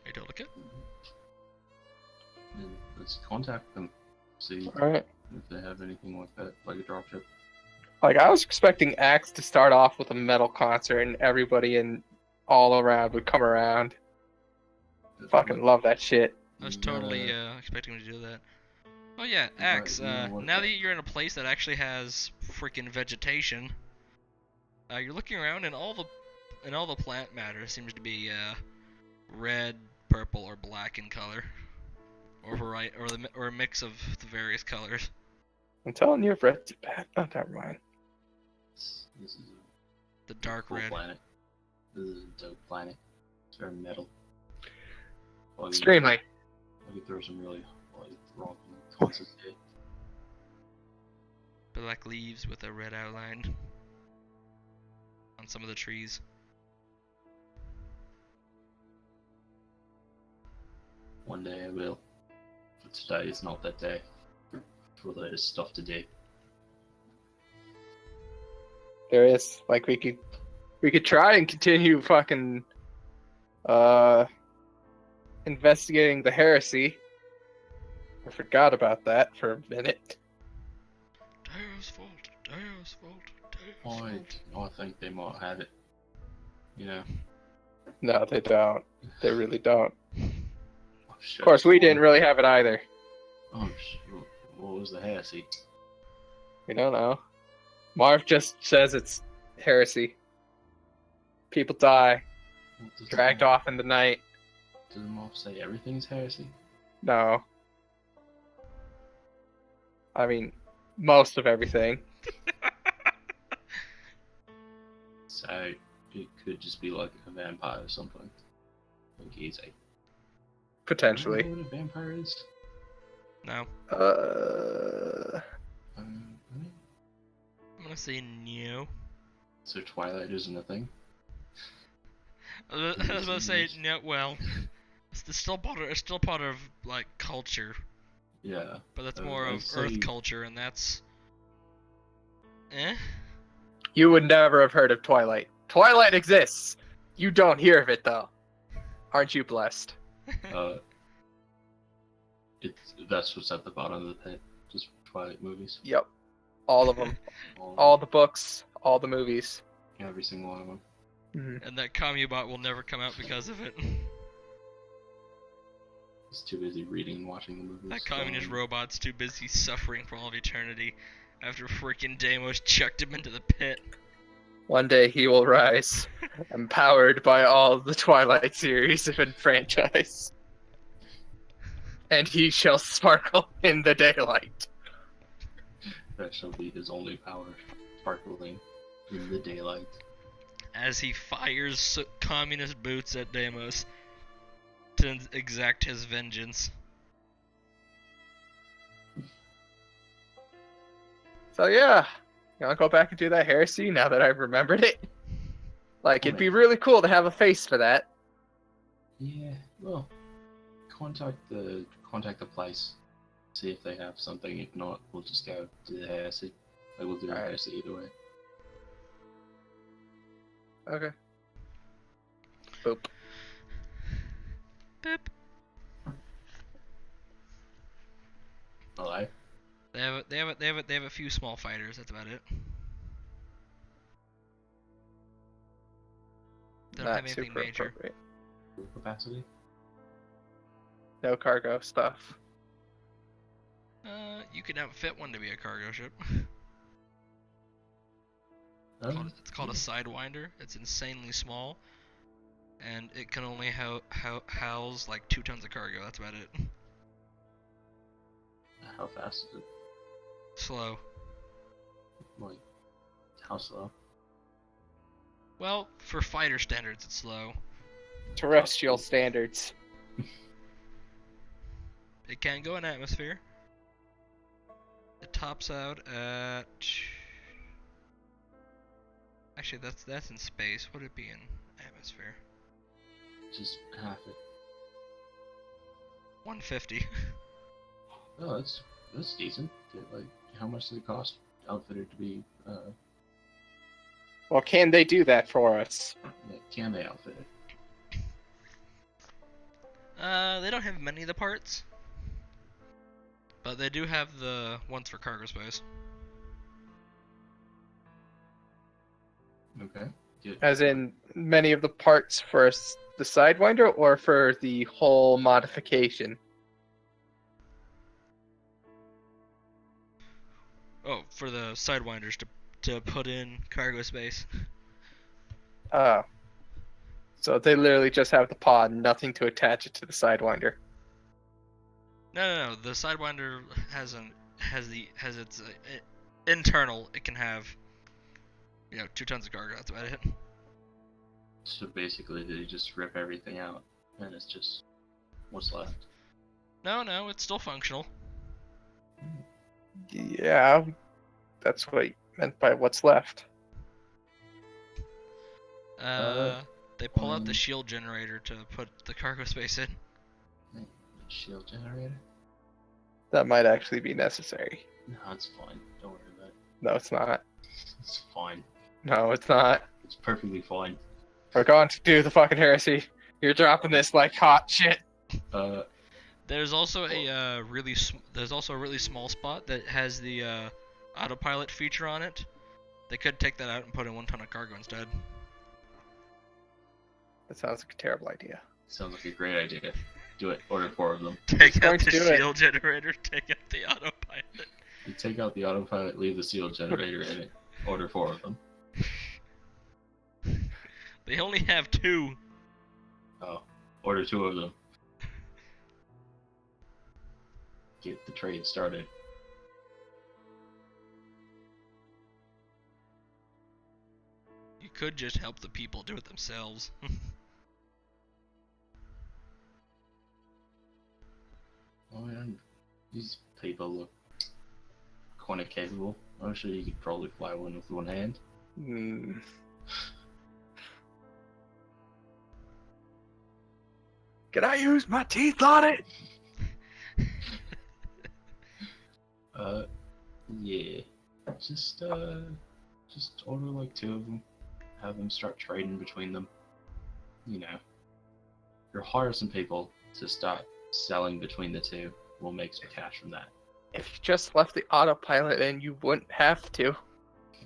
You totally could. Then let's contact them. See Alright. if they have anything like that, like a dropship. Like, I was expecting Axe to start off with a metal concert, and everybody in all around would come around. Fucking love that shit. I was totally expecting him to do that. Oh yeah, Right, Axe. you know what? Now that you're in a place that actually has freaking vegetation, you're looking around and all the plant matter seems to be red, purple, or black in color, or a mix of the various colors. I'm telling you, if red's bad. Oh, never mind. This is The a dark cool red. planet. This is a dope planet. It's very metal. Well, Extremely. I could throw some really like wrong concepts here. Black leaves with a red outline on some of the trees. One day I will. But today is not that day. For there's stuff to do. There is. Like, we could try and continue fucking investigating the heresy. I forgot about that for a minute. Deus fault, Deus fault, Deus fault. I think they might have it. You know. No, they don't. They really don't. Oh, shit. Of course, we didn't really have it either. Oh shit. What was the heresy? We don't know. Marv just says it's heresy. People die, What does dragged the, off in the night. Does the moth say everything's heresy? No. I mean, most of everything. So it could just be like a vampire or something. Like he's a. Potentially. Do you know what a vampire is? No, I mean, I'm gonna say no. so Twilight isn't a thing. I was about to say, no, well, it's still part of like culture, Yeah. but that's more I'd of say- Earth culture, and that's, eh? You would never have heard of Twilight. Twilight exists. You don't hear of it though. Aren't you blessed? That's what's at the bottom of the pit. Just Twilight movies. Yep. All of them. All, All the books. All the movies. every single one of them. Mhm. And that Commubot will never come out because of it. He's too busy reading and watching the movies. That communist robot's too busy suffering for all of eternity after freaking Deimos chucked him into the pit. One day he will rise, empowered by all the Twilight series and franchise. And he shall sparkle in the daylight. That shall be his only power, sparkling in the daylight. As he fires communist boots at Deimos to exact his vengeance. So yeah, you wanna go back and do that heresy now that I've remembered it? Like, it'd be really cool to have a face for that. Yeah, well, contact the place, see if they have something. If not, we'll just go to the heresy. Like, we'll do the Alright. heresy either way. Okay. Boop. Boop. Alright. They have a few small fighters. That's about it. They don't have Not anything super major. appropriate. Capacity? No cargo stuff. You can outfit one to be a cargo ship. It's called a Sidewinder. It's insanely small, and it can only house like 2 tons of cargo. That's about it. How fast is it? Slow. Like, how slow? Well, for fighter standards, it's slow. Terrestrial standards. It can go in atmosphere. It tops out at. Actually, that's in space. Would it be in atmosphere? Just half it. 150. Oh, that's decent. Like, how much does it cost outfitted to be? Well, can they do that for us? Can they outfit it? They don't have many of the parts, but they do have the ones for cargo space. Okay. Good. As in many of the parts for the Sidewinder, or for the whole modification? Oh, for the Sidewinders to put in cargo space. Oh. So they literally just have the pod, nothing to attach it to the Sidewinder. No. The Sidewinder has its internal. It can have 2 tons of cargo. That's about it. So basically, they just rip everything out, and it's just what's left. No, it's still functional. Yeah, that's what I meant by what's left. They pull out the shield generator to put the cargo space in. Shield generator? That might actually be necessary. No, it's fine. Don't worry about it. No, it's not. It's fine. No, it's not. It's perfectly fine. We're going to do the fucking heresy. You're dropping this like hot shit. There's also a really small spot that has the autopilot feature on it. They could take that out and put in 1 ton of cargo instead. That sounds like a terrible idea. Sounds like a great idea. Do it. Order 4 of them. Take going out to the do it. shield generator. Take out the autopilot. You take out the autopilot, leave the sealed generator in it. Order 4 of them. They only have 2. Oh. Order 2 of them. Get the trade started. You could just help the people do it themselves. Oh man, these people look kind of capable. I'm sure you could probably fly one with one hand. Can I use my teeth on it? Yeah. Just order like 2 of them. Have them start trading between them. You know. You'll hire some people to start selling between the 2. We'll make some cash from that. If you just left the autopilot in, you wouldn't have to.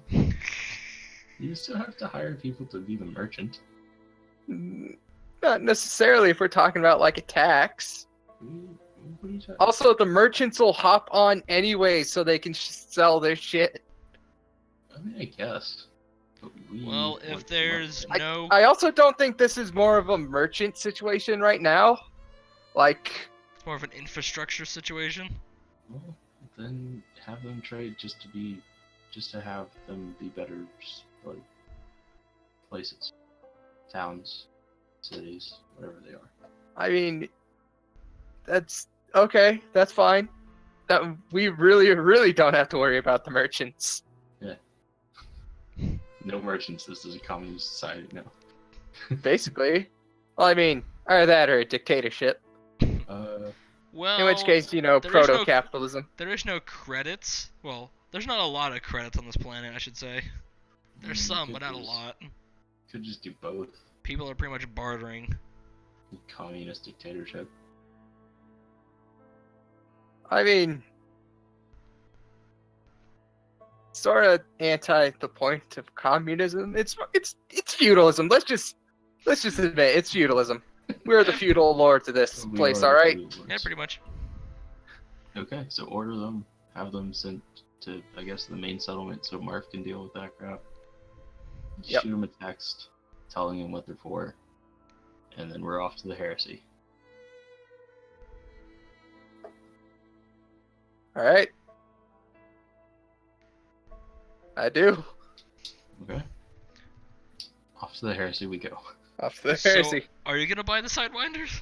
You still have to hire people to be the merchant. Not necessarily if we're talking about like attacks. What are you talking? Also, the merchants will hop on anyway so they can sell their shit. I mean, I guess. But Well, if there's no... I also don't think this is more of a merchant situation right now. Like, It's more of an infrastructure situation. Well, then have them trade just to have them be better, like, places, towns, cities, whatever they are. I mean, that's okay. That's fine. That we really don't have to worry about the merchants. No merchants. This is a communist society now. Basically. Well, I mean, either that or a dictatorship. Well, In which case, there is no- proto-capitalism. there is no credits. Well, there's not a lot of credits on this planet, I should say. There's some, but not a lot. Could just do both. People are pretty much bartering. Communist dictatorship. I mean, sort of anti the point of communism. It's feudalism. Let's just admit it's feudalism. We're the feudal lords of this We place, are all the right? feudal lords. Yeah, pretty much. Okay, so order them, have them sent to, I guess, the main settlement so Marv can deal with that crap. Yep. Shoot him a text telling him what they're for, and then we're off to the heresy. All right. I do. Okay? Off to the heresy we go. Off to the heresy. So, are you gonna buy the Sidewinders?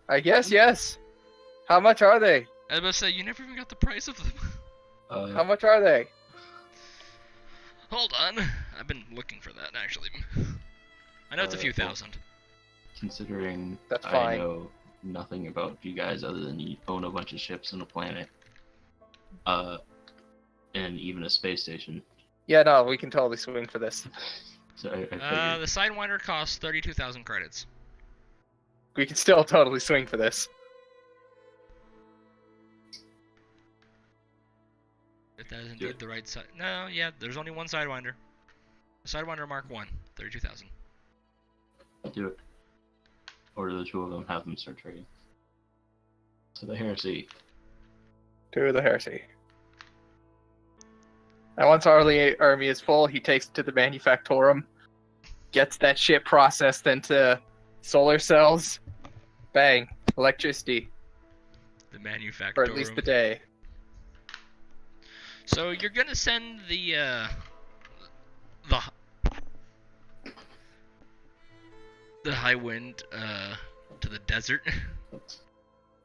I guess, yes. How much are they? I was about to say, you never even got the price of them. How much are they? Hold on. I've been looking for that, actually. I know it's a few well, thousand. Considering That's I fine. know nothing about you guys other than you own a bunch of ships on a planet, and even a space station. Yeah, no, we can totally swing for this. So I figured, The Sidewinder costs 32,000 credits. We can still totally swing for this. If that is Do indeed it. the right side. No, yeah, there's only one Sidewinder. Sidewinder Mark 1, 32,000. do it. Order the 2 of them, have them start trading. To the heresy. To the heresy. And once our army is full, he takes it to the manufactorum, gets that shit processed into solar cells. Bang. Electricity. The manufacturer. For at least the day. So you're gonna send the high wind to the desert.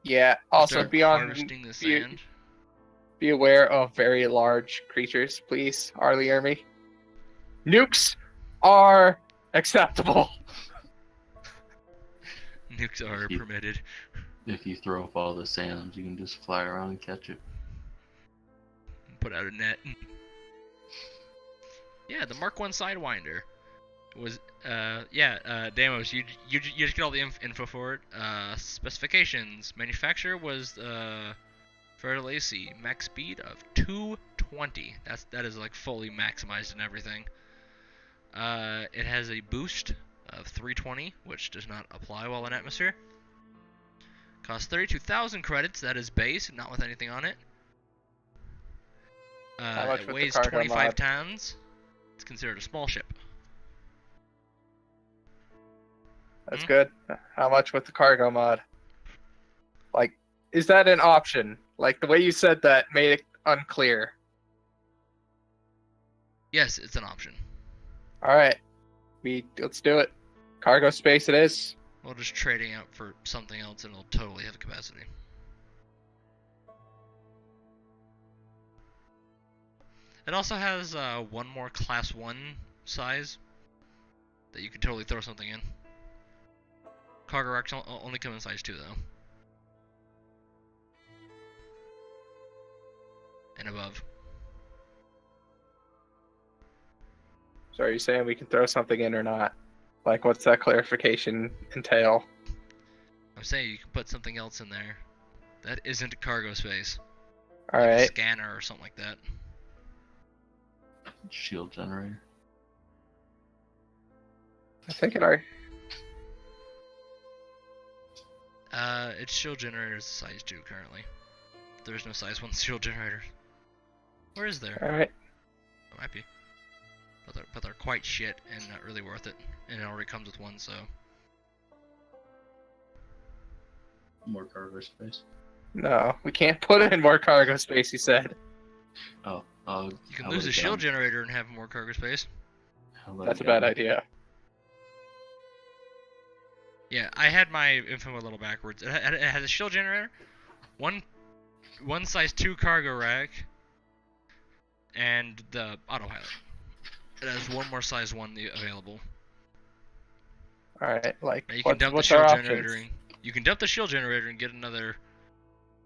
Yeah, also Start be on harvesting the sand. be aware of very large creatures, please, Arlie Army. Nukes are acceptable. Nukes are You- permitted. If you throw up all the sand, you can just fly around and catch it. Put out a net. Yeah, the Mark 1 Sidewinder was Damos, you just get all the info for it. Specifications. Manufacturer was Fertile AC. Max speed of 220. That is like fully maximized and everything. It has a boost of 320, which does not apply while in atmosphere. Costs 32,000 credits. That is base, not with anything on it. How much It with the weighs cargo 25 mod? tons. It's considered a small ship. That's good. How much with the cargo mod? Like, is that an option? Like, the way you said that made it unclear. Yes, it's an option. Alright. Let's do it. Cargo space it is. We'll just trading out for something else and it'll totally have capacity. It also has one more class 1 size that you can totally throw something in. cargo racks only come in size 2 though. And above. So are you saying we can throw something in or not? Like, what's that clarification entail? I'm saying you can put something else in there that isn't cargo space. All Like a right. scanner or something like that. Shield generator. I think it are. Its shield generator is size 2 currently. There is no size 1 shield generator. Or is there? All right. It might be. But they're quite shit and not really worth it. And it already comes with one, so. More cargo space. No, we can't put it in more cargo space. He said. Oh, You can lose a shield generator and have more cargo space. That's a bad idea. Yeah, I had my info a little backwards. It has a shield generator, one size 2 cargo rack, and the autopilot. It has one more size 1 available. All right. Like, Now you can dump the what's shield our generator. options? You can dump the shield generator and get another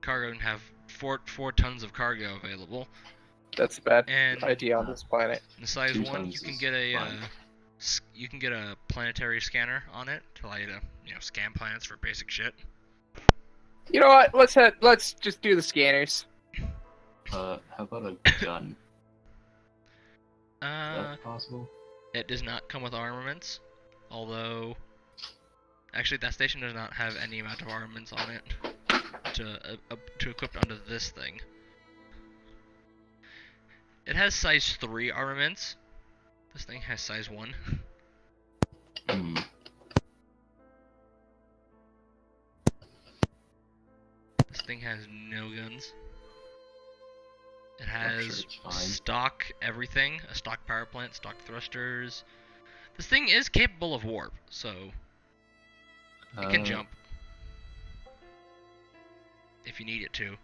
cargo and have four tons of cargo available. That's a bad And idea on this planet. in size 2 1, you tons can is get a fine. you can get a planetary scanner on it to allow you to scan planets for basic shit. You know what? Let's just do the scanners. How about a gun? Is that possible? It does not come with armaments, although actually that station does not have any amount of armaments on it to equip onto this thing. It has size 3 armaments. This thing has size 1. Hmm. This thing has no guns. It I'm sure has it's fine. stock everything, a stock power plant, stock thrusters. This thing is capable of warp, so it can jump if you need it to.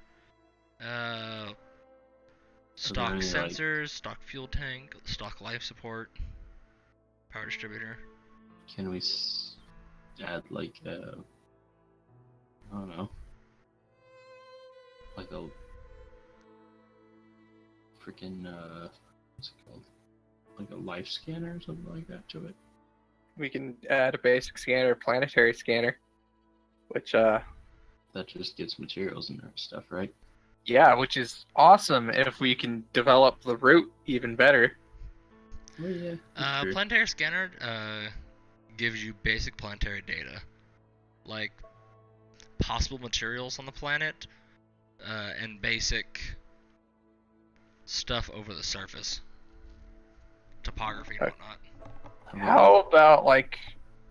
Stock any, like- sensors, stock fuel tank, stock life support, power distributor. Can we add like I don't know, like a freaking what's it called? Like a life scanner or something like that to it? We can add a basic scanner, a planetary scanner, which That just gets materials and stuff, right? yeah, which is awesome if we can develop the route even better. Oh yeah. that's true. Planetary scanner gives you basic planetary data, like possible materials on the planet, and basic stuff over the surface, topography and whatnot. How about like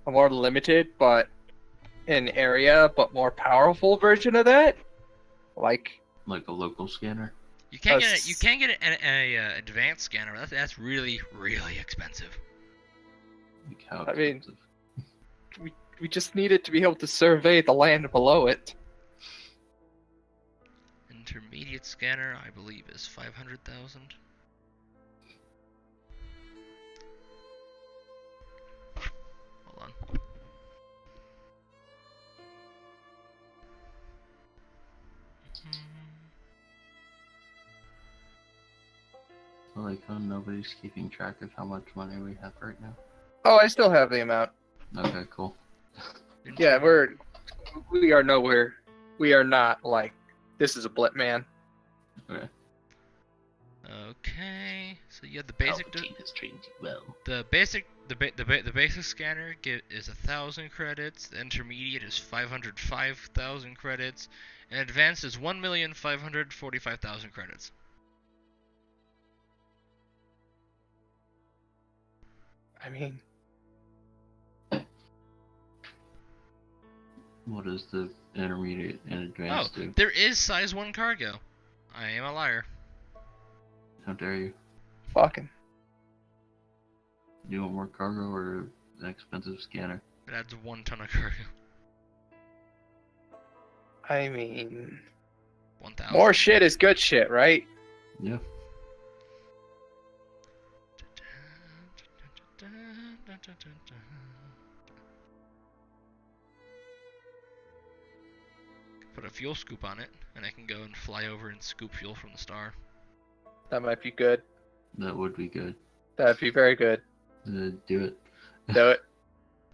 a more limited but an area but more powerful version of that? Like Like a local scanner? You can't get Us- it. You can't get an advanced scanner. That's really expensive. Like how I mean- expensive? we just needed to be able to survey the land below it. Intermediate scanner, I believe, is 500,000. Hold on. Like how nobody's keeping track of how much money we have right now. Oh, I still have the amount. Okay, cool. Yeah, we are nowhere. We are not like this is a blip, man. Okay. Okay, so you have the basic. Palpatine is treating you well. The basic scanner is 1,000 credits. The intermediate is 505,000 credits, and advanced is 1,545,000 credits. I mean, What does the intermediate and advanced do? There is size 1 cargo. I am a liar. How dare you? fucking. You want more cargo or an expensive scanner? It adds 1 ton of cargo. I mean, 1,000. more shit is good shit, right? Yeah. put a fuel scoop on it, and I can go and fly over and scoop fuel from the star. That might be good. That would be good. That'd be very good. Do it. Do it.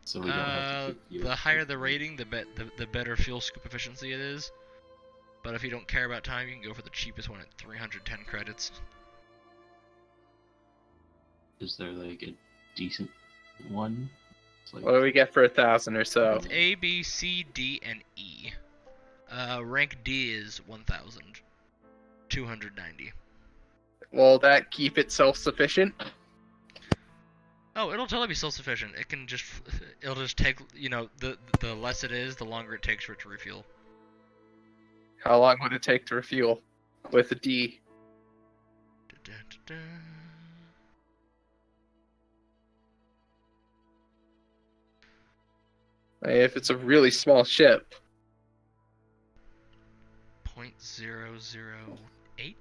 So we don't have to keep you. The higher the rating, the better fuel scoop efficiency it is. But if you don't care about time, you can go for the cheapest one at 310 credits. Is there like a decent one? It's like, What do we get for 1,000 or so? It's A, B, C, D, and E. Rank D is 1,290. Will that keep it self-sufficient? Oh, it'll totally be self-sufficient. It'll just take, the less it is, the longer it takes for it to refuel. How long would it take to refuel with a D? Da-da-da-da. If it's a really small ship. 0.008?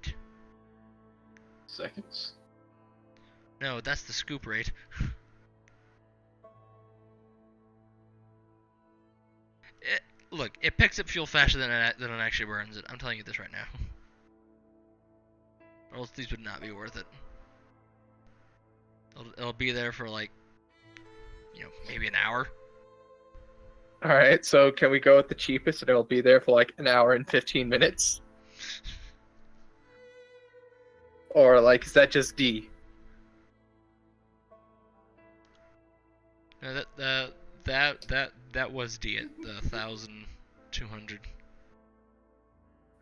seconds. No, that's the scoop rate. Look, it picks up fuel faster than it actually burns it. I'm telling you this right now. Or else these would not be worth it. It'll be there for like, maybe an hour. Alright, so can we go with the cheapest and it'll be there for like an hour and 15 minutes? Or like, is that just D? No, that was D at the 1,200.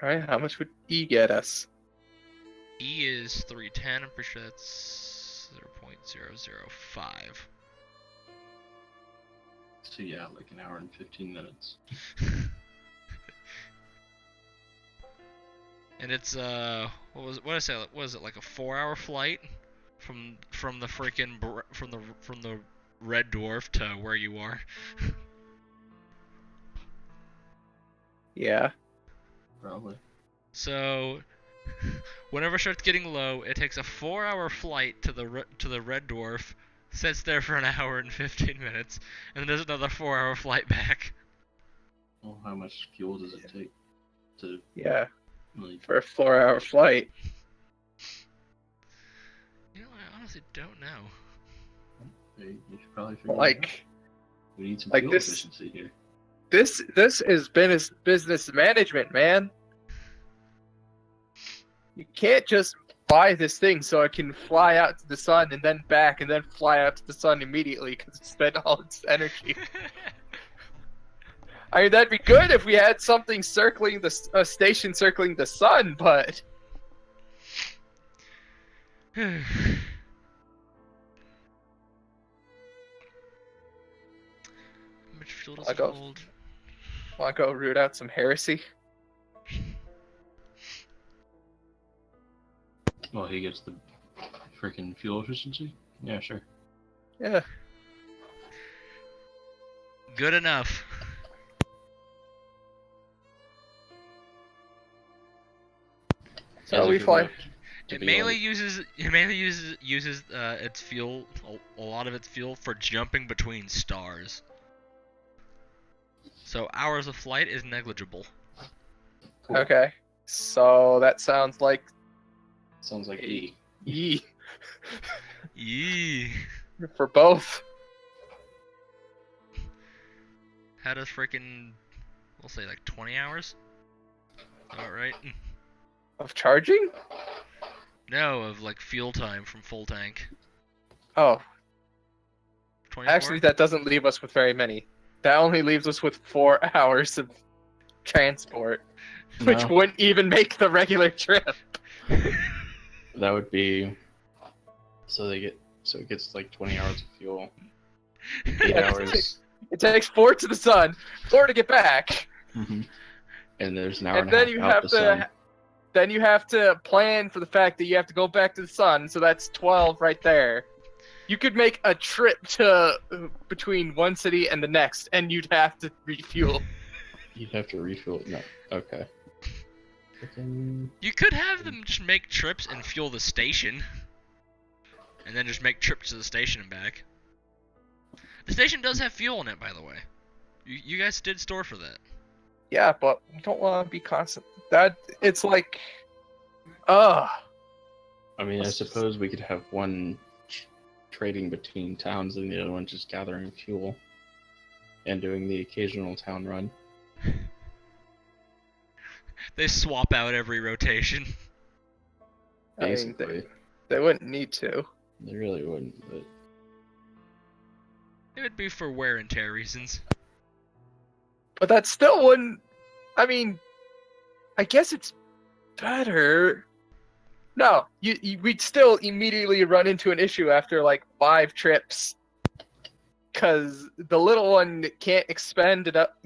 Alright, how much would E get us? E is 310. I'm pretty sure that's 0.005. So yeah, like an hour and 15 minutes. And it's what did I say? What was it, like a 4-hour flight from the freaking from the red dwarf to where you are? Yeah. Probably. So whenever it starts getting low, it takes a 4-hour flight to the red dwarf, sits there for an hour and 15 minutes, and then there's another 4-hour flight back. Well, how much fuel does it take to Yeah, like? for a 4-hour flight. I honestly don't know. You should probably figure it out. Like, We need some like fuel this- efficiency here. this is business management, man. You can't just buy this thing so it can fly out to the sun and then back and then fly out to the sun immediately because it spent all its energy. I mean, that'd be good if we had something circling a station circling the sun, but How much fuel does I it go- hold? want to go root out some heresy? Well, he gets the freaking fuel efficiency. Yeah, sure. Yeah. Good enough. So we fly. It mainly uses its fuel, a lot of its fuel, for jumping between stars. So hours of flight is negligible. Cool. Okay. So that sounds like Sounds like E. E Yee. for both. How does freaking, we'll say like 20 hours? Alright. Of charging? No, of like fuel time from full tank. Oh, 24? actually, that doesn't leave us with very many. That only leaves us with 4 hours of transport, which No, wouldn't even make the regular trip. that would be. So it gets like 20 hours of fuel. 8 Yeah, hours. It takes 4 to the sun, 4 to get back, Mhm. And there's an hour and and a then half you out have the to. sun. Then you have to plan for the fact that you have to go back to the sun, so that's 12 right there. You could make a trip to between one city and the next, and you'd have to refuel. You'd have to refuel it. No. Okay. Freaking- You could have them just make trips and fuel the station. And then just make trips to the station and back. The station does have fuel in it, by the way. You guys did store for that. Yeah, but we don't want to be constant. That it's like, uh I mean, I suppose we could have one trading between towns and the other one just gathering fuel and doing the occasional town run. They swap out every rotation. I mean, Basically, they wouldn't need to. they really wouldn't. But It would be for wear and tear reasons. But that still wouldn't. I mean, I guess it's better. No, we'd still immediately run into an issue after like 5 trips, because the little one can't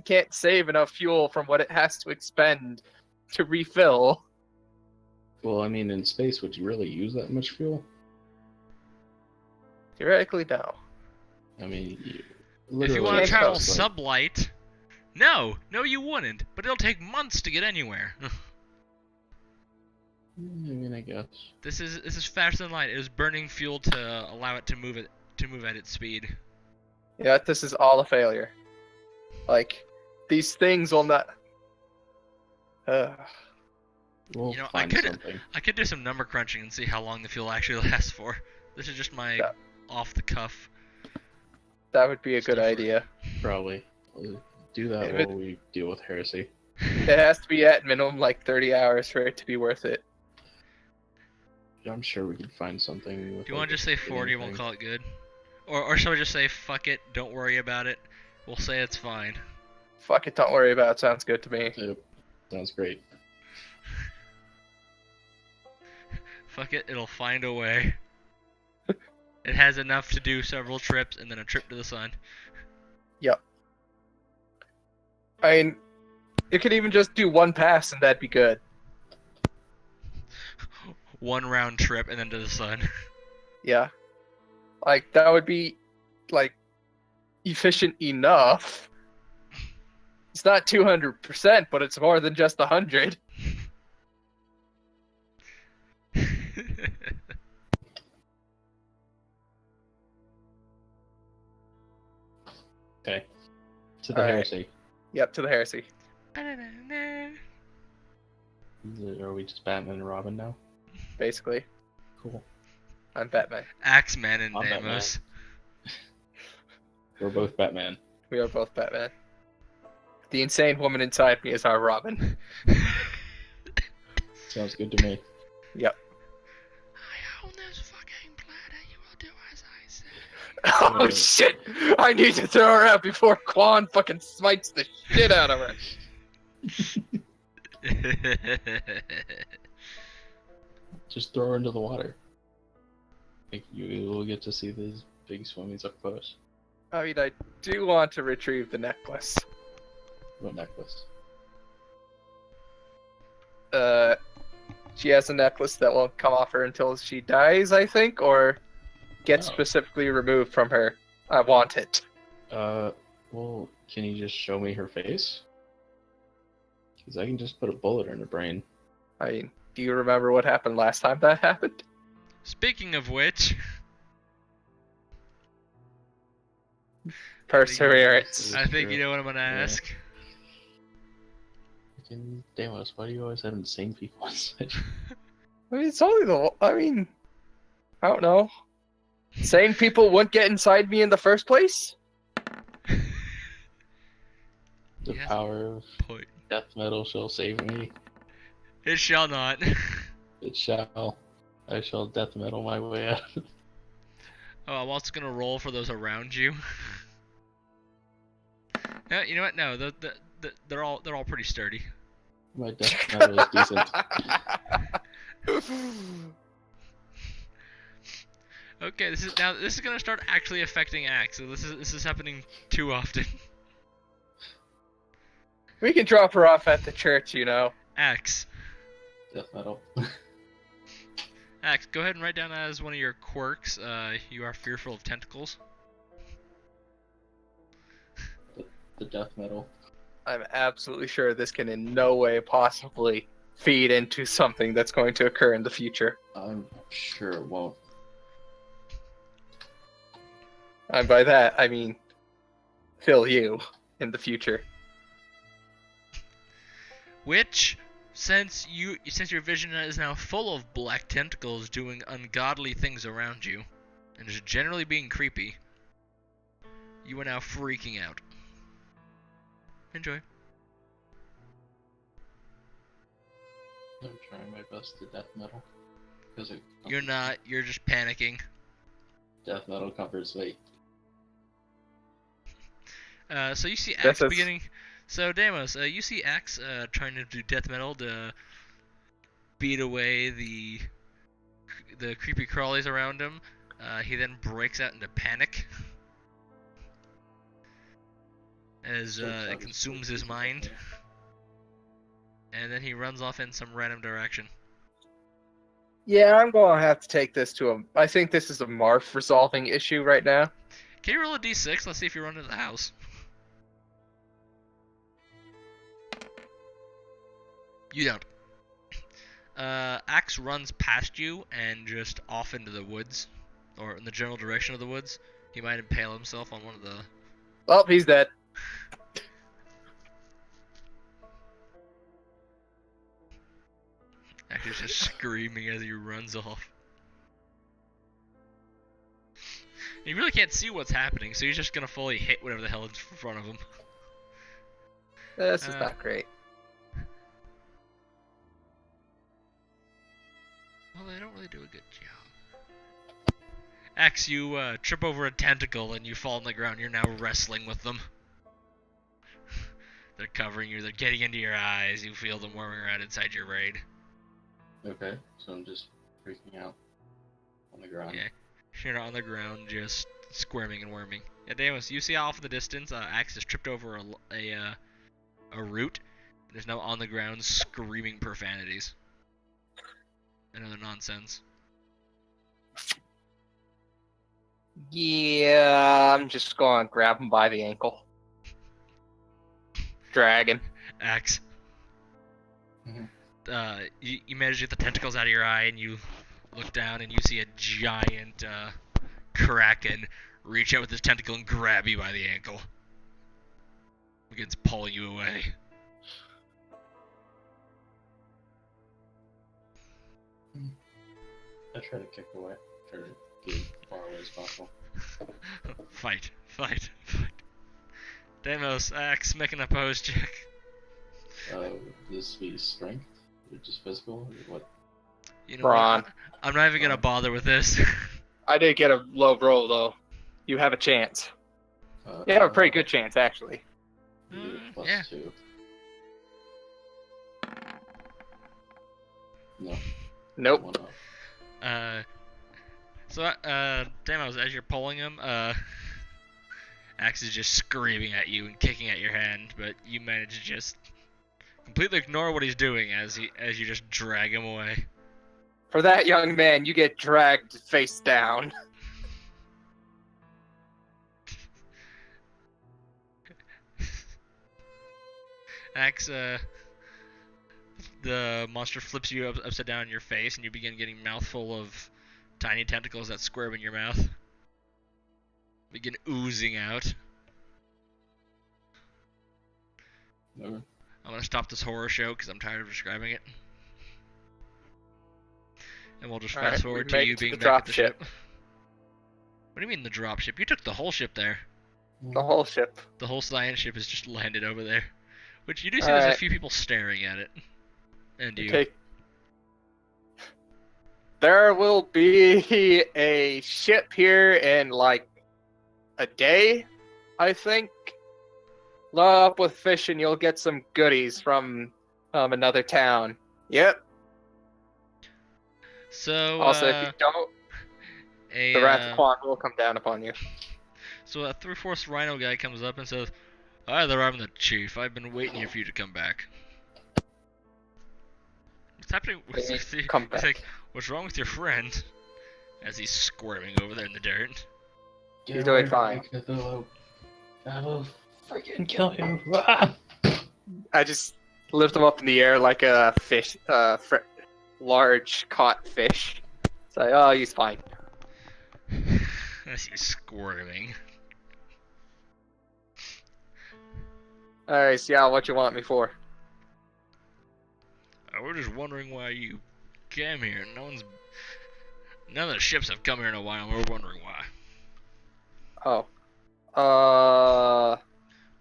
can't save enough fuel from what it has to expend to refill. well, I mean, in space, would you really use that much fuel? Theoretically, no. I mean, If you literally, want to it's travel just like- sublight, no, you wouldn't. But it'll take months to get anywhere. I mean, I guess. This is faster than light. It is burning fuel to allow it to move at its speed. Yeah, this is all a failure. Like, these things will not. We'll You know, I find could- something. I could do some number crunching and see how long the fuel actually lasts for. This is just my Yeah. off the cuff. That would be a good Stuff. idea. Probably. We'll do that If while it- we deal with heresy. It has to be at minimum like 30 hours for it to be worth it. I'm sure we could find something. With Do you want to just say 40 and we'll call it good? Or shall we just say fuck it, don't worry about it? We'll say it's fine. Fuck it, don't worry about it. Sounds good to me. Yep. Sounds great. Fuck it, it'll find a way. It has enough to do several trips and then a trip to the sun. I mean, it could even just do one pass and that'd be good. One round trip and then to the sun. Yeah. Like, that would be, like, efficient enough. It's not 200%, but it's more than just 100. Okay. To the Alright. heresy. Yep, to the heresy. Are we just Batman and Robin now? Basically. Cool. I'm Batman. Axeman and I'm Batman. Deimos. We're both Batman. We are both Batman. The insane woman inside me is our Robin. Sounds good to me. I own this fucking planet, you will do as I say. Oh shit! I need to throw her out before Quan fucking smites the shit out of her. Just throw her into the water. Like, you will get to see these big swimmies up close. I mean, I do want to retrieve the necklace. What necklace? She has a necklace that won't come off her until she dies, I think, or gets Oh. specifically removed from her. I want it. Well, can you just show me her face? Because I can just put a bullet in her brain. I mean, do you remember what happened last time that happened? Speaking of which, Perseverance. I think you True. know what I'm gonna Yeah. ask. Freaking Deimos, why do you always have insane people inside? I mean, it's only the. I mean, I don't know. Sane people wouldn't get inside me in the first place? The Yes. power of Point. death metal shall save me. It shall not. It shall. I shall death metal my way out. Oh, I'm also gonna roll for those around you. No, you know what? No, they're all pretty sturdy. My death metal is decent. Okay, this is gonna start actually affecting Axe. So this is happening too often. We can drop her off at the church, you know. Axe, Death metal. Axe, go ahead and write down as one of your quirks. You are fearful of tentacles. The death metal. I'm absolutely sure this can in no way possibly feed into something that's going to occur in the future. I'm sure it won't. And by that, I mean, Phil, you, in the future. which, since your vision is now full of black tentacles doing ungodly things around you, and is generally being creepy, you are now freaking out. Enjoy. I'm trying my best to death metal. Because You're not. You're just panicking. Death metal covers weight. So you see This Axe is- beginning. So Deimos, you see Axe trying to do death metal to beat away the creepy crawlies around him. He then breaks out into panic as it consumes his mind, and then he runs off in some random direction. Yeah, I'm going to have to take this to him. I think this is a Marth resolving issue right now. Can you roll a d6? Let's see if you run into the house. You don't. Axe runs past you and just off into the woods, or in the general direction of the woods. He might impale himself on one of the... Oh, he's dead. Axe is just screaming as he runs off. And you really can't see what's happening, so he's just gonna fully hit whatever the hell is in front of him. This is not great. Well, they don't really do a good job. Axe, you trip over a tentacle and you fall on the ground. You're now wrestling with them. They're covering you. They're getting into your eyes. You feel them worming around inside your brain. Okay, so I'm just freaking out on the ground. Yeah. You're not on the ground, just squirming and worming. Yeah, Deimos, you see off in the distance, Axe has tripped over a root, and is now on the ground screaming profanities. And other nonsense. Yeah, I'm just going to grab him by the ankle. Dragon. Axe. Mhm. You manage to get the tentacles out of your eye, and you look down, and you see a giant kraken reach out with his tentacle and grab you by the ankle. Begins pulling you away. I try to kick away. Try to get as far away as possible. Fight. Deimos, Axe, make an opposed check. This be strength? Or just physical? Or what? You know Brawn. what? I'm not even gonna bother with this. I did get a low roll, though. You have a chance. You have a pretty good chance, actually. Plus Yeah. 2. No, Nope. 1 up. Deimos, as you're pulling him, Axe is just screaming at you and kicking at your hand, but you manage to just completely ignore what he's doing as you just drag him away. For that young man, you get dragged face down. Axe, the monster flips you upside down in your face, and you begin getting a mouthful of tiny tentacles that squirm in your mouth. Begin oozing out. Okay. I'm gonna stop this horror show because I'm tired of describing it. And we'll just Alright, fast we forward to make you it to being the back at the drop ship. What do you mean the drop ship? You took the whole ship there. The whole ship. The whole science ship is just landed over there. Which you do see there's a Alright. few people staring at it. And you. Okay. There will be a ship here in like a day, I think. Load up with fish and you'll get some goodies from another town. Yep. So, Also, if you don't, the Wrath of Quan will come down upon you. So a 3/4 rhino guy comes up and says, "Hi there, I'm the chief. I've been waiting here for you to come back." What's happening? Come He's back. like, "What's wrong with your friend?" As he's squirming over there in the dirt. Get He's doing away fine. from me, Cthulhu. I will Freaking kill you! Ah! I just lift him up in the air like a fish, large caught fish. Say, oh, he's fine. As he's squirming. Alright, so yeah, what you want me for? we're just wondering why you came here. None of the ships have come here in a while. We're wondering why. Oh.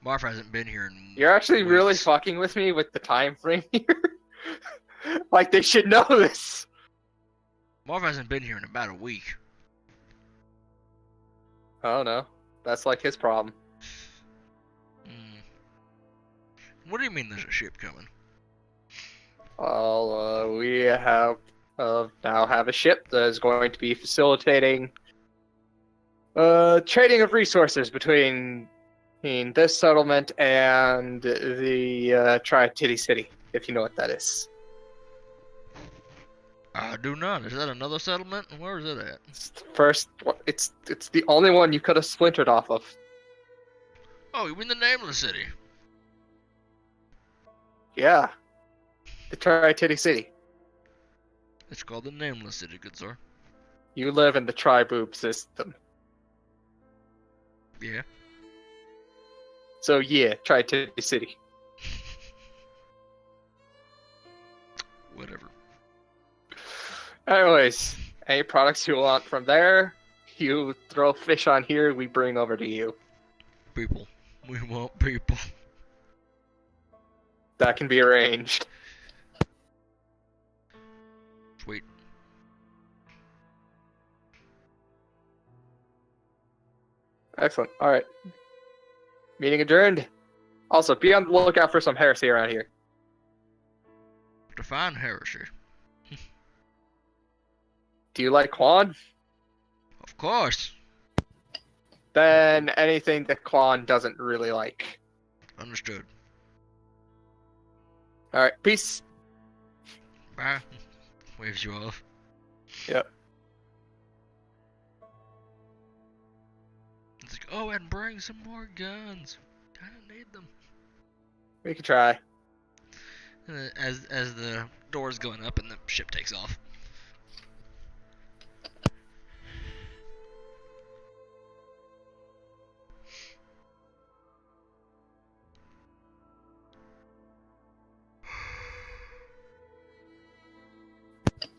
Marv hasn't been here in You're actually really weeks. fucking with me with the time frame here. Like, they should know this. Marv hasn't been here in about a week. Oh, no. That's like his problem. What do you mean there's a ship coming? Well, we have now have a ship that is going to be facilitating trading of resources between this settlement and the Tri-Titty City, if you know what that is. I do not. Is that another settlement? Where is it at? It's the first. It's the only one you could have splintered off of. Oh, you mean the Nameless City? Yeah, the Tri-Titty City. It's called the Nameless City, good sir. You live in the Tri-Boob system. Yeah. So yeah, Tri-Titty City. Whatever. Anyways, any products you want from there, you throw fish on here, we bring over to you. People. We want people. That can be arranged. Sweet. Excellent. Alright. Meeting adjourned. Also, be on the lookout for some heresy around here. Define heresy. Do you like Quan? Of course. Then anything that Quan doesn't really like. Understood. Alright, peace. Bye. Waves you off. Yep. It's like, oh, and bring some more guns. Kinda need them. We can try. As the door's going up and the ship takes off.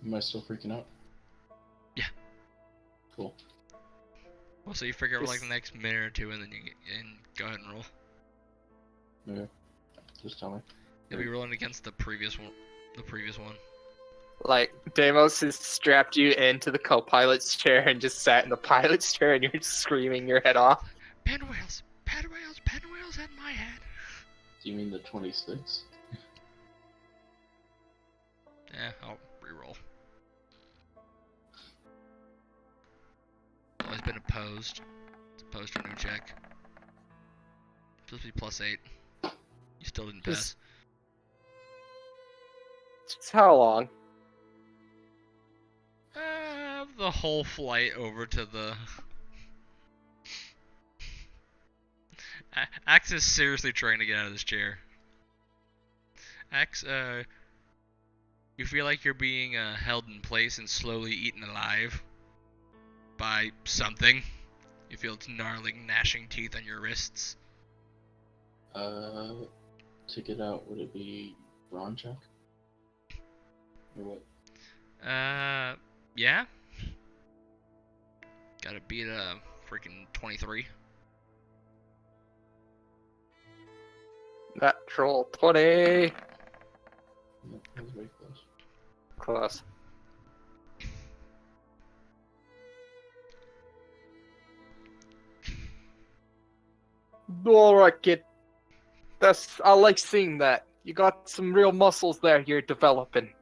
Am I still freaking out? Yeah. Cool. Well, so you figure out like the next minute or two, and then go ahead and roll. Okay. Just tell me. You'll be rolling against the previous one. Like, Deimos has strapped you into the co-pilot's chair and just sat in the pilot's chair and you're just screaming your head off. Pinwheels, pinwheels, pinwheels in my head. Do you mean the 26? Yeah, I'll re-roll. Always been opposed. It's opposed to a new check. Supposed to be +8. You still didn't pass. Just how long? The whole flight over to the... Axe is seriously trying to get out of this chair. Axe, you feel like you're being held in place and slowly eaten alive by something. You feel its gnarling, gnashing teeth on your wrists. To get out, would it be brawn check? Or what? Yeah. Gotta beat a freaking 23. Natural 20. Yeah, that was very close. Close. Alright, kid. I like seeing that. You got some real muscles there you're developing.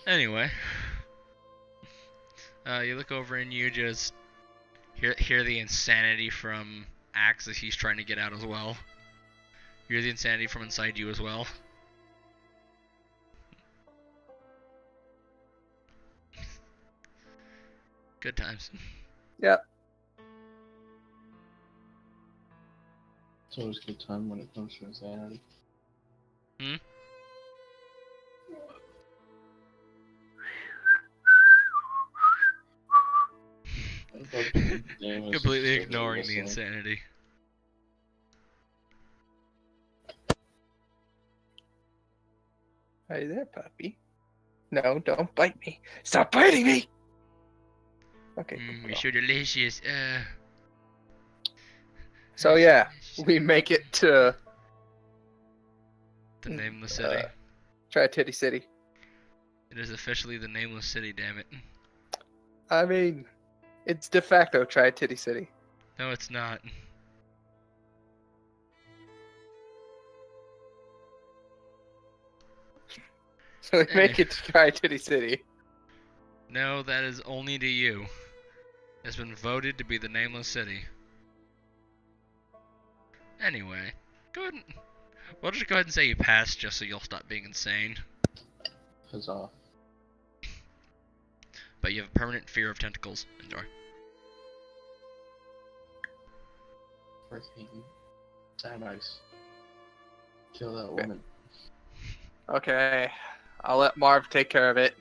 Anyway, you look over and you just hear the insanity from Axe as he's trying to get out as well. You hear the insanity from inside you as well. Good times. Yep. It's always a good time when it comes to insanity. Hmm? Completely ignoring the insanity. Hey there, puppy. No, don't bite me. Stop biting me! Okay, good You're girl. so delicious. So yeah, we make it to The nameless city. Tri-Titty City. It is officially the nameless city, damn it. I mean, it's de facto Tri-Titty City. No, it's not. So we make it to Tri-Titty City. No, that is only to you. It's been voted to be the nameless city. Anyway, go ahead and... We'll just go ahead and say you passed just so you'll stop being insane. Huzzah. But you have a permanent fear of tentacles. Enjoy. Freaking Thanos. Kill that woman. Okay, I'll let Marv take care of it.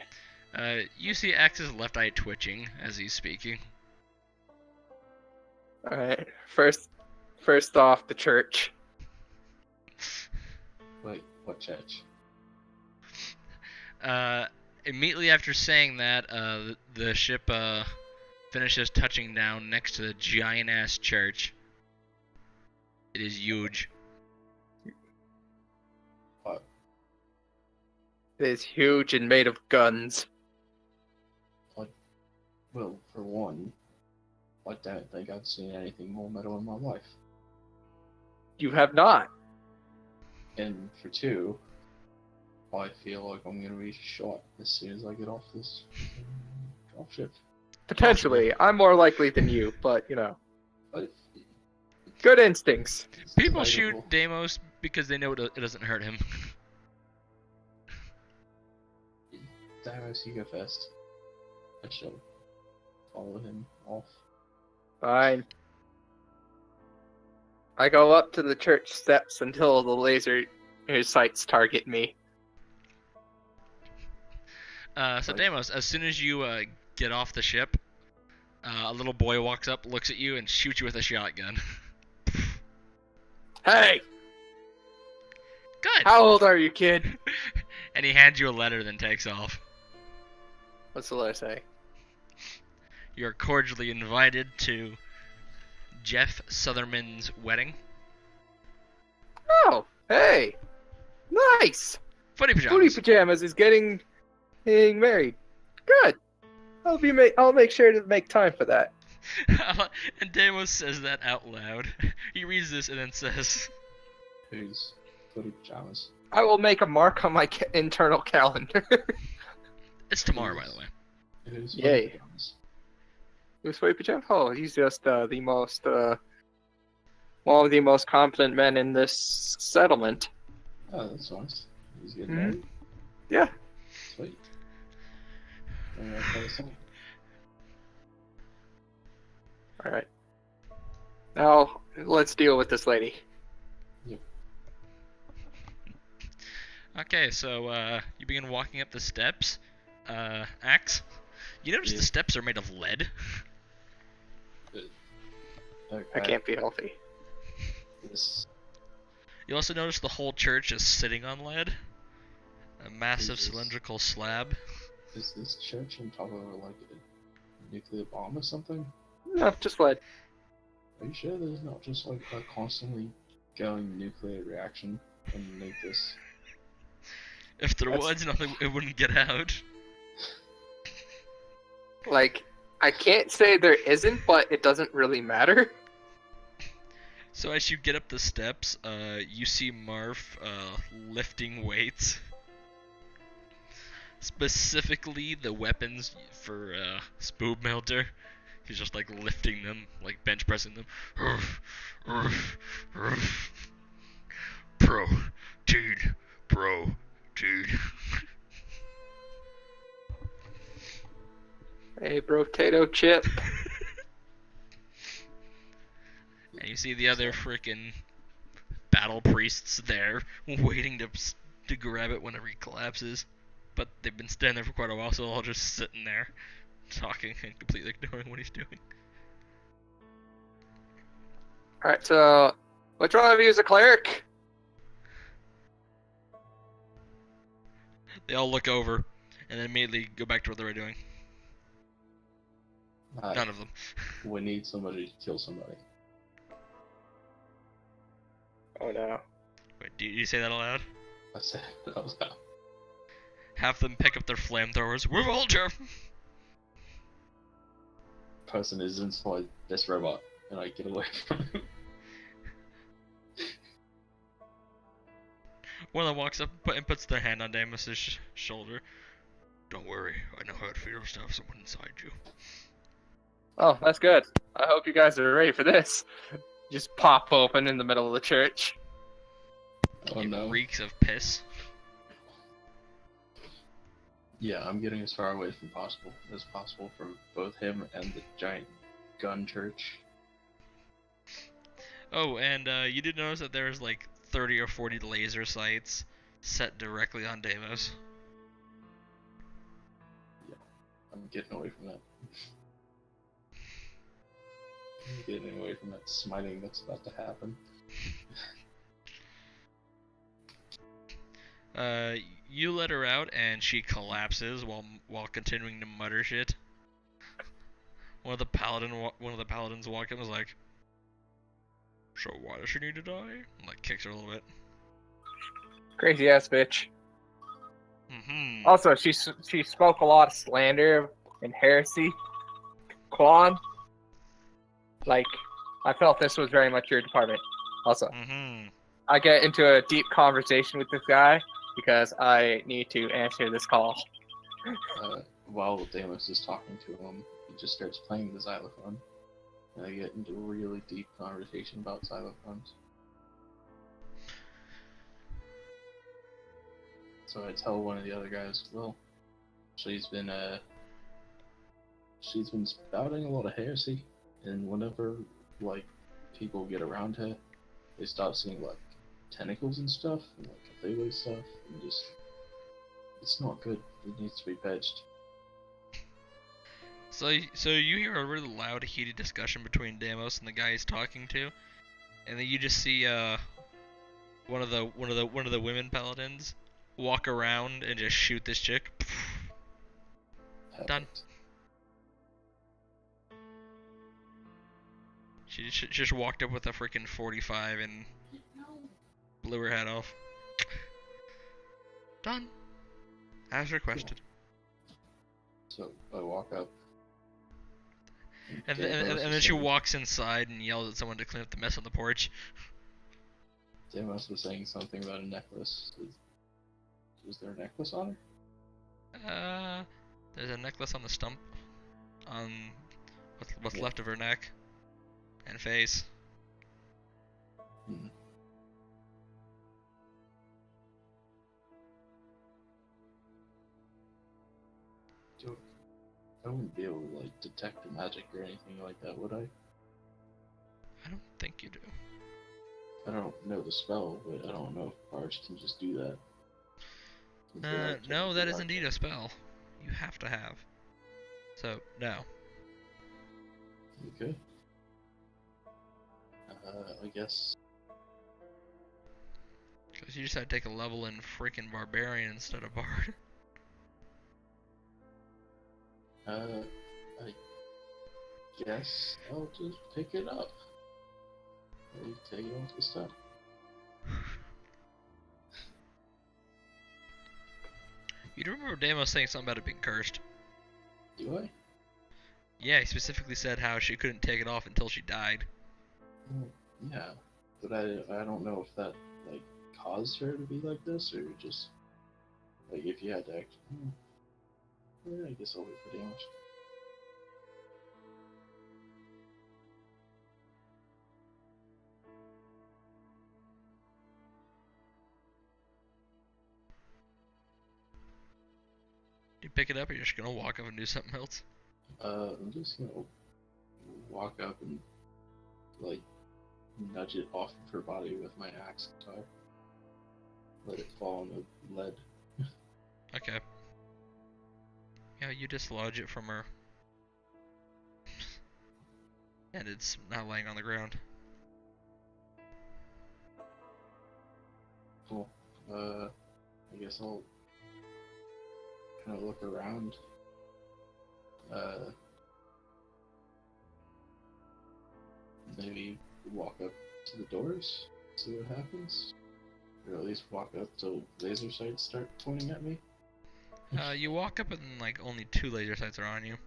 You see Axe's left eye twitching as he's speaking. Alright, first off, the church. Wait, what church? Immediately after saying that, the ship finishes touching down next to the giant ass church. It is huge. What? It is huge and made of guns. Well, for one, I don't think I've seen anything more metal in my life. You have not. And for two, I feel like I'm gonna be shot as soon as I get off this dropship. Potentially. I'm more likely than you, but, you know. But Good instincts. it's People debatable. shoot Deimos because they know it doesn't hurt him. Thanos, you go first. I shall follow him off. Fine. I go up to the church steps until the laser sights target me. So Deimos, as soon as you get off the ship, a little boy walks up, looks at you, and shoots you with a shotgun. Hey! Good! How old are you, kid? And he hands you a letter, then takes off. What's the letter say? You're cordially invited to Jeff Sutherman's wedding. Oh, hey! Nice! Footy Booty pajamas. Pajamas is getting married. Good. I'll make sure to make time for that. And Deimos says that out loud. He reads this and then says, Who's footy pajamas? I will make a mark on my internal calendar. it's tomorrow, by the way. Who's Yay. footy pajamas? Who's Footy Pajamas? Oh, he's just the most one of the most confident men in this settlement. Oh, that's nice. He's getting Mhm. married. Yeah. Sweet. And I'll play a song. Alright. Now, let's deal with this lady. Okay, so you begin walking up the steps. Axe, you notice Yeah. the steps are made of lead. Okay. I can't be healthy. This, You also notice the whole church is sitting on lead. A massive Jesus. cylindrical slab. is this church on top of like a nuclear bomb or something? No, just lead. Are you sure there's not just like a constantly going nuclear reaction underneath this? If there That's- was nothing, it wouldn't get out. Like, I can't say there isn't, but it doesn't really matter. So as you get up the steps, you see Marv lifting weights. Specifically the weapons for Spoob Melter. He's just like lifting them, like bench pressing them. Bro, dude. Hey, potato chip. And you see the other freaking battle priests there, waiting to grab it whenever he collapses. But they've been standing there for quite a while, so they're all just sitting there, talking and completely ignoring what he's doing. Alright, so, which one of you is a cleric? They all look over, and then immediately go back to what they were doing. None of them. We need somebody to kill somebody. Oh no. Wait, do you say that aloud? I said that was how. Have them pick up their flamethrowers. Revolver! Person is inside this robot, and I get away from him. One of them walks up and puts their hand on Damas's shoulder. Don't worry, I know how it feels to have someone inside you. Oh, that's good. I hope you guys are ready for this. Just pop open in the middle of the church. Oh It no. reeks of piss. Yeah, I'm getting as far away as possible from both him and the giant gun church. Oh, and you did notice that there's like 30 or 40 laser sights set directly on Deimos. I'm getting away from that. I'm getting away from that smiting that's about to happen. You let her out, and she collapses while continuing to mutter shit. One of the paladins walked in and was like, "So why does she need to die?" And like kicks her a little bit. Crazy ass bitch. Mm-hmm. Also, she spoke a lot of slander and heresy. Quan, like, I felt this was very much your department. Also, Mm-hmm. I get into a deep conversation with this guy because I need to answer this call. While Deimos is talking to him, he just starts playing the xylophone. And they get into a really deep conversation about xylophones. So I tell one of the other guys, well, she's been spouting a lot of heresy, and whenever like people get around her, they start seeing like tentacles and stuff, and like Cthulhu stuff, and just it's not good. It needs to be patched. So you hear a really loud, heated discussion between Deimos and the guy he's talking to, and then you just see one of the women paladins walk around and just shoot this chick. Done. Perfect. She just walked up with a freaking 45 and blew her head off. Done. As requested. So I walk up. And Deimos then was she saying- walks inside and yells at someone to clean up the mess on the porch. Deimos was saying something about a necklace. Was there a necklace on her? There's a necklace on the stump, on what's Yeah. left of her neck and face. Hmm. I wouldn't be able to like detect the magic or anything like that, would I? I don't think you do. I don't know the spell, but I don't know if bards can just do that. Since they are No, that technically is indeed a arcane. spell. You have to have. So, no. Okay. I guess. Because you just had to take a level in freaking Barbarian instead of Bard. I guess I'll just pick it up. Maybe take it off the stuff. You do remember Deimos saying something about it being cursed? Do I? Yeah, he specifically said how she couldn't take it off until she died. Well, yeah, but I don't know if that like caused her to be like this or just like if you had to act. Yeah, I guess I'll wait for damage. You pick it up, or you're just gonna walk up and do something else? I'm just gonna walk up and like nudge it off of her body with my axe guitar. Let it fall on the lead. Okay. Yeah, you dislodge it from her. And it's not laying on the ground. Cool. I guess I'll kind of look around. Maybe walk up to the doors, see what happens. Or at least walk up till laser sights start pointing at me. You walk up and like only 2 laser sights are on you.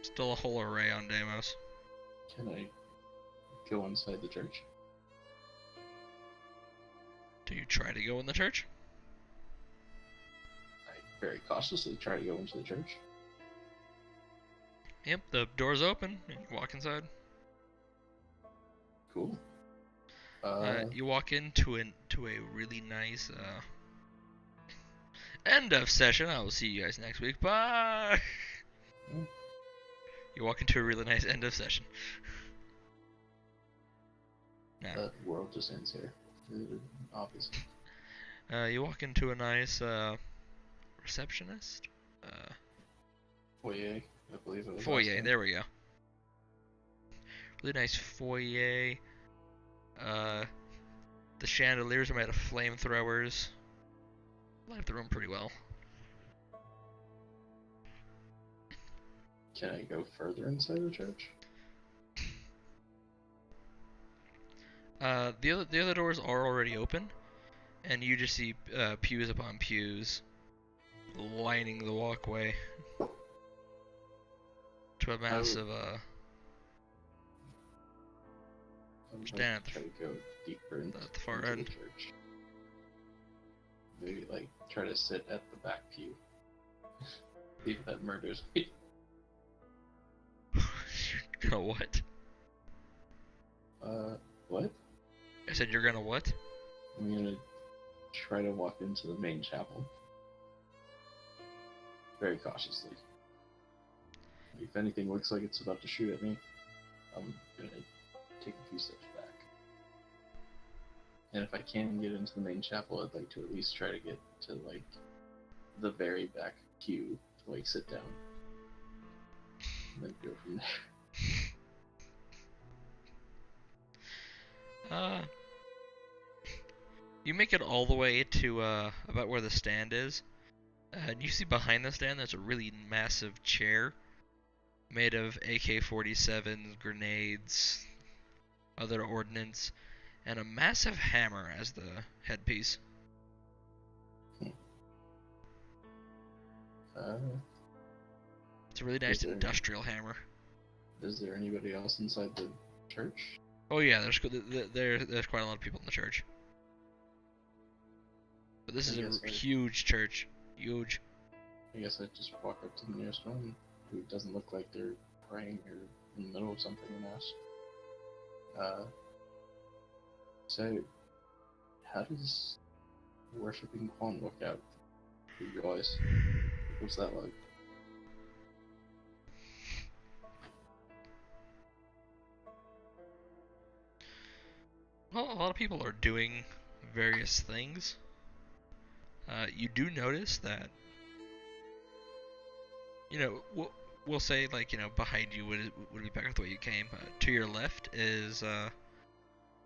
Still a whole array on Deimos. Can I go inside the church? Do you try to go in the church? I very cautiously try to go into the church. Yep, the door's open. You walk inside. Cool. You walk into a really nice end of session. I will see you guys next week. Bye. You walk into a really nice end of session. Now, the world just ends here. Obviously. you walk into a nice receptionist. Foyer, I believe it was. Foyer. There we go. Really nice foyer. The chandeliers are made of flamethrowers. Light the room pretty well. Can I go further inside the church? The other doors are already open, and you just see pews upon pews lining the walkway to a massive I would Stand like to try to go deeper into at the far into end. the church. Maybe like try to sit at the back pew. See if that murders me. You're gonna what? What? I said you're gonna what? I'm gonna try to walk into the main chapel. Very cautiously. If anything looks like it's about to shoot at me, I'm gonna take a few steps back. And if I can get into the main chapel, I'd like to at least try to get to, like, the very back queue to, like, sit down. And then go from there. You make it all the way to about where the stand is, and you see behind the stand there's a really massive chair made of AK-47s, grenades, other ordnance, and a massive hammer as the headpiece. It's a really nice industrial hammer. Is there anybody else inside the church? Oh yeah, there's quite a lot of people in the church. But this is a huge church. Huge. I guess I'd just walk up to the nearest one who doesn't look like they're praying or in the middle of something and ask. So, how does worshipping Quan look out for you guys? What's that like? Well, a lot of people are doing various things. You do notice that, you know, we'll say, like, you know, behind you would be back up the way you came. To your left is,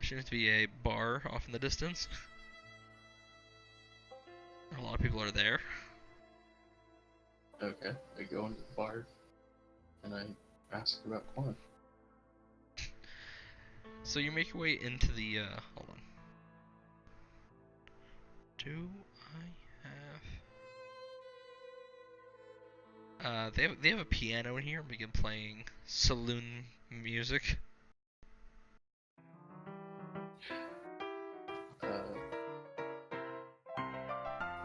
seems to be a bar off in the distance. A lot of people are there. Okay, I go into the bar and I ask about Quan. So you make your way into the, hold on. Do I have... they have a piano in here and begin playing saloon music.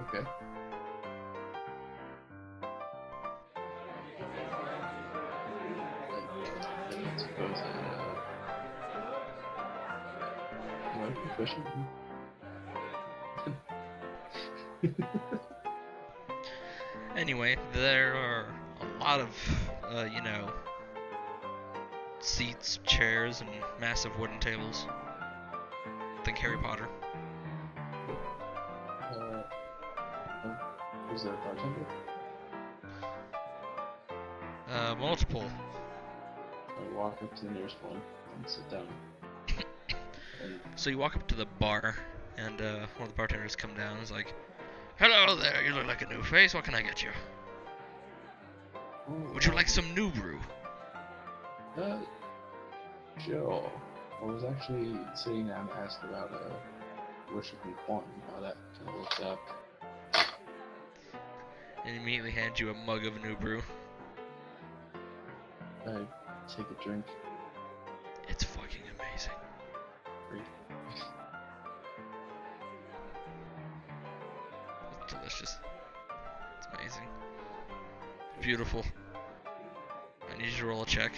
Okay. I suppose question. Anyway, there are a lot of, you know, seats, chairs, and massive wooden tables. Think Harry Potter. Is there a bartender? Multiple. I walk up to the nearest one and sit down. So you walk up to the bar, And one of the bartenders come down and is like, "Hello there, you look like a new face. What can I get you? Would you like some new brew?" Sure. I was actually sitting down to ask about worshiping Quan, how that kind of works out. And he immediately hands you a mug of new brew. I take a drink. It's fucking amazing. Great. It's delicious. It's amazing. Beautiful. I need you to roll a check.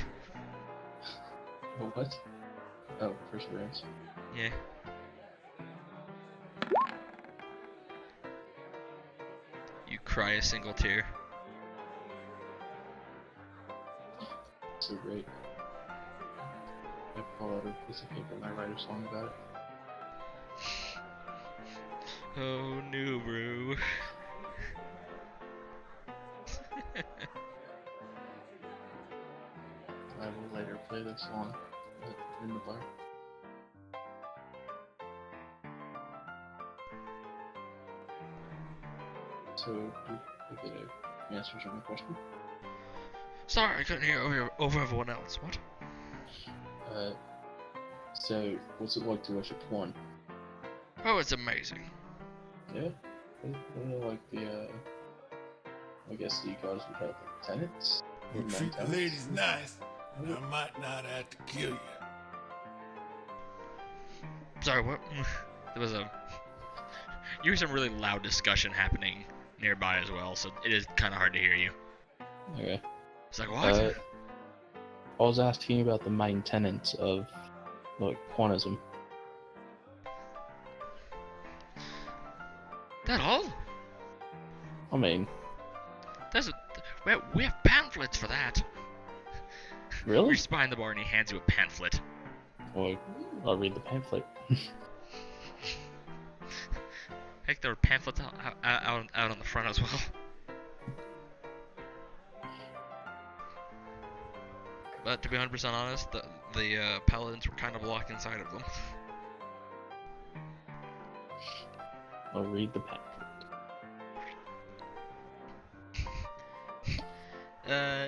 Oh, what? Oh, perseverance. Yeah. You cry a single tear. So great. I pull out a piece of paper and I write a song about it. Oh, new brew. I will later play this song in the bar. So, if it answers your question, Sorry, I couldn't hear over everyone else. What? so what's it like to worship Quan? Oh, it's amazing. Yeah? Like the, I guess you guys would have like tenants? You Or treat the non-tenants? ladies nice, and I might not have to kill you. Sorry, what? There was a... You hear some really loud discussion happening nearby as well, so it is kind of hard to hear you. Okay. It's like, what? I was asking about the main tenets of, like, Quanism. That all? I mean, That's a... We have pamphlets for that. really? Reaches behind the bar and he hands you a pamphlet. Well, I'll read the pamphlet. Heck, there were pamphlets out on the front as well. But to be 100% honest, the paladins were kind of locked inside of them. I'll read the pamphlet.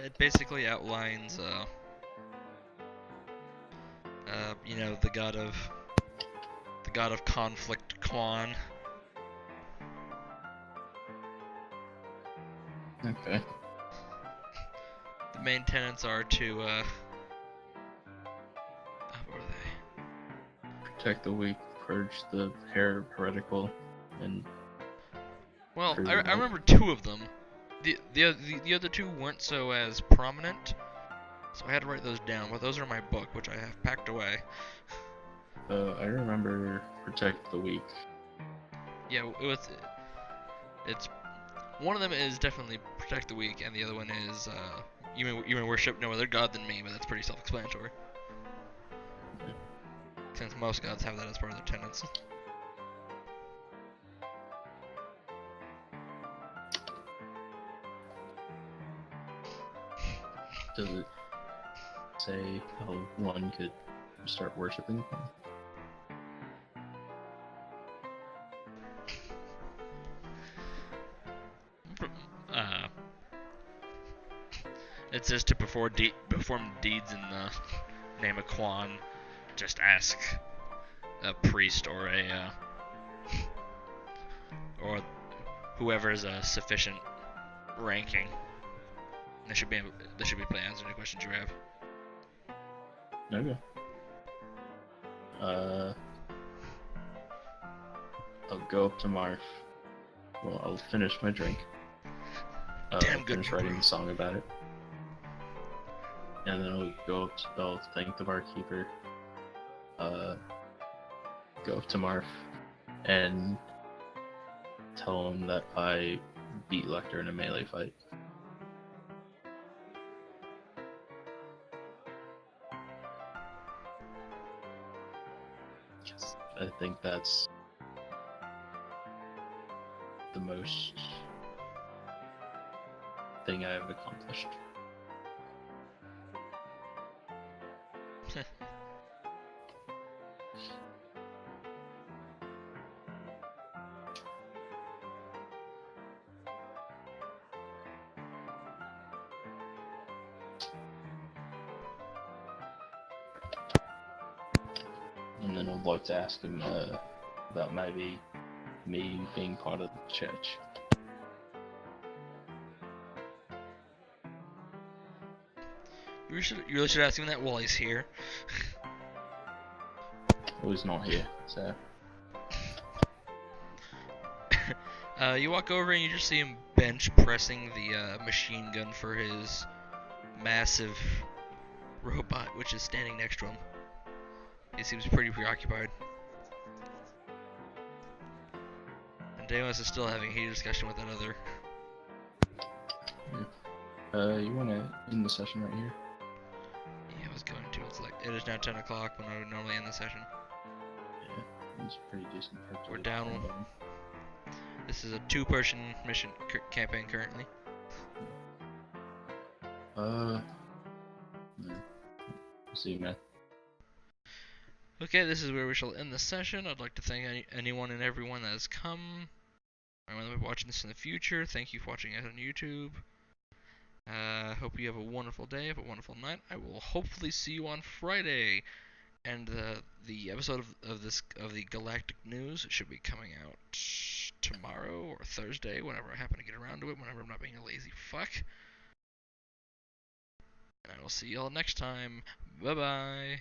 It basically outlines, you know, the god of conflict, Quan. Okay. The main tenets are to, what are they? Protect the weak, purge the heretical, and Well, Pretty I much. remember two of them. The other two weren't so as prominent, so I had to write those down. But those are in my book, which I have packed away. I remember protect the weak. Yeah, it's one of them is definitely protect the weak, and the other one is you may worship no other god than me. But that's pretty self-explanatory, since most gods have that as part of their tenets. Does it say how one could start worshiping him? It says to perform deeds in the name of Quan. Just ask a priest or or whoever is a sufficient ranking. They should be able to answer any questions you have. Okay. I'll go up to Marv. Well, I'll finish my drink. Damn good Finish writing the song about it. And then I'll go up to, I'll thank the barkeeper. Go up to Marv and tell him that I beat Lecter in a melee fight. I think that's the most thing I have accomplished. And then I'd like to ask him about maybe me being part of the church. You really should ask him that while he's here. Well, he's not here, so. You walk over and you just see him bench pressing the machine gun for his massive robot, which is standing next to him. He seems pretty preoccupied. And Deimos is still having a heated discussion with another. You wanna end the session right here? Yeah, I was going to. It is now 10 o'clock when I would normally end the session. Yeah, it's pretty decent. We're down one. This is a 2-person mission campaign currently. Yeah. See you, man. Okay, this is where we shall end the session. I'd like to thank anyone and everyone that has come. Anyone that will be watching this in the future, thank you for watching it on YouTube. Hope you have a wonderful day, have a wonderful night. I will hopefully see you on Friday. And the episode of the Galactic News should be coming out tomorrow or Thursday, whenever I happen to get around to it, whenever I'm not being a lazy fuck. And I will see y'all next time. Bye-bye.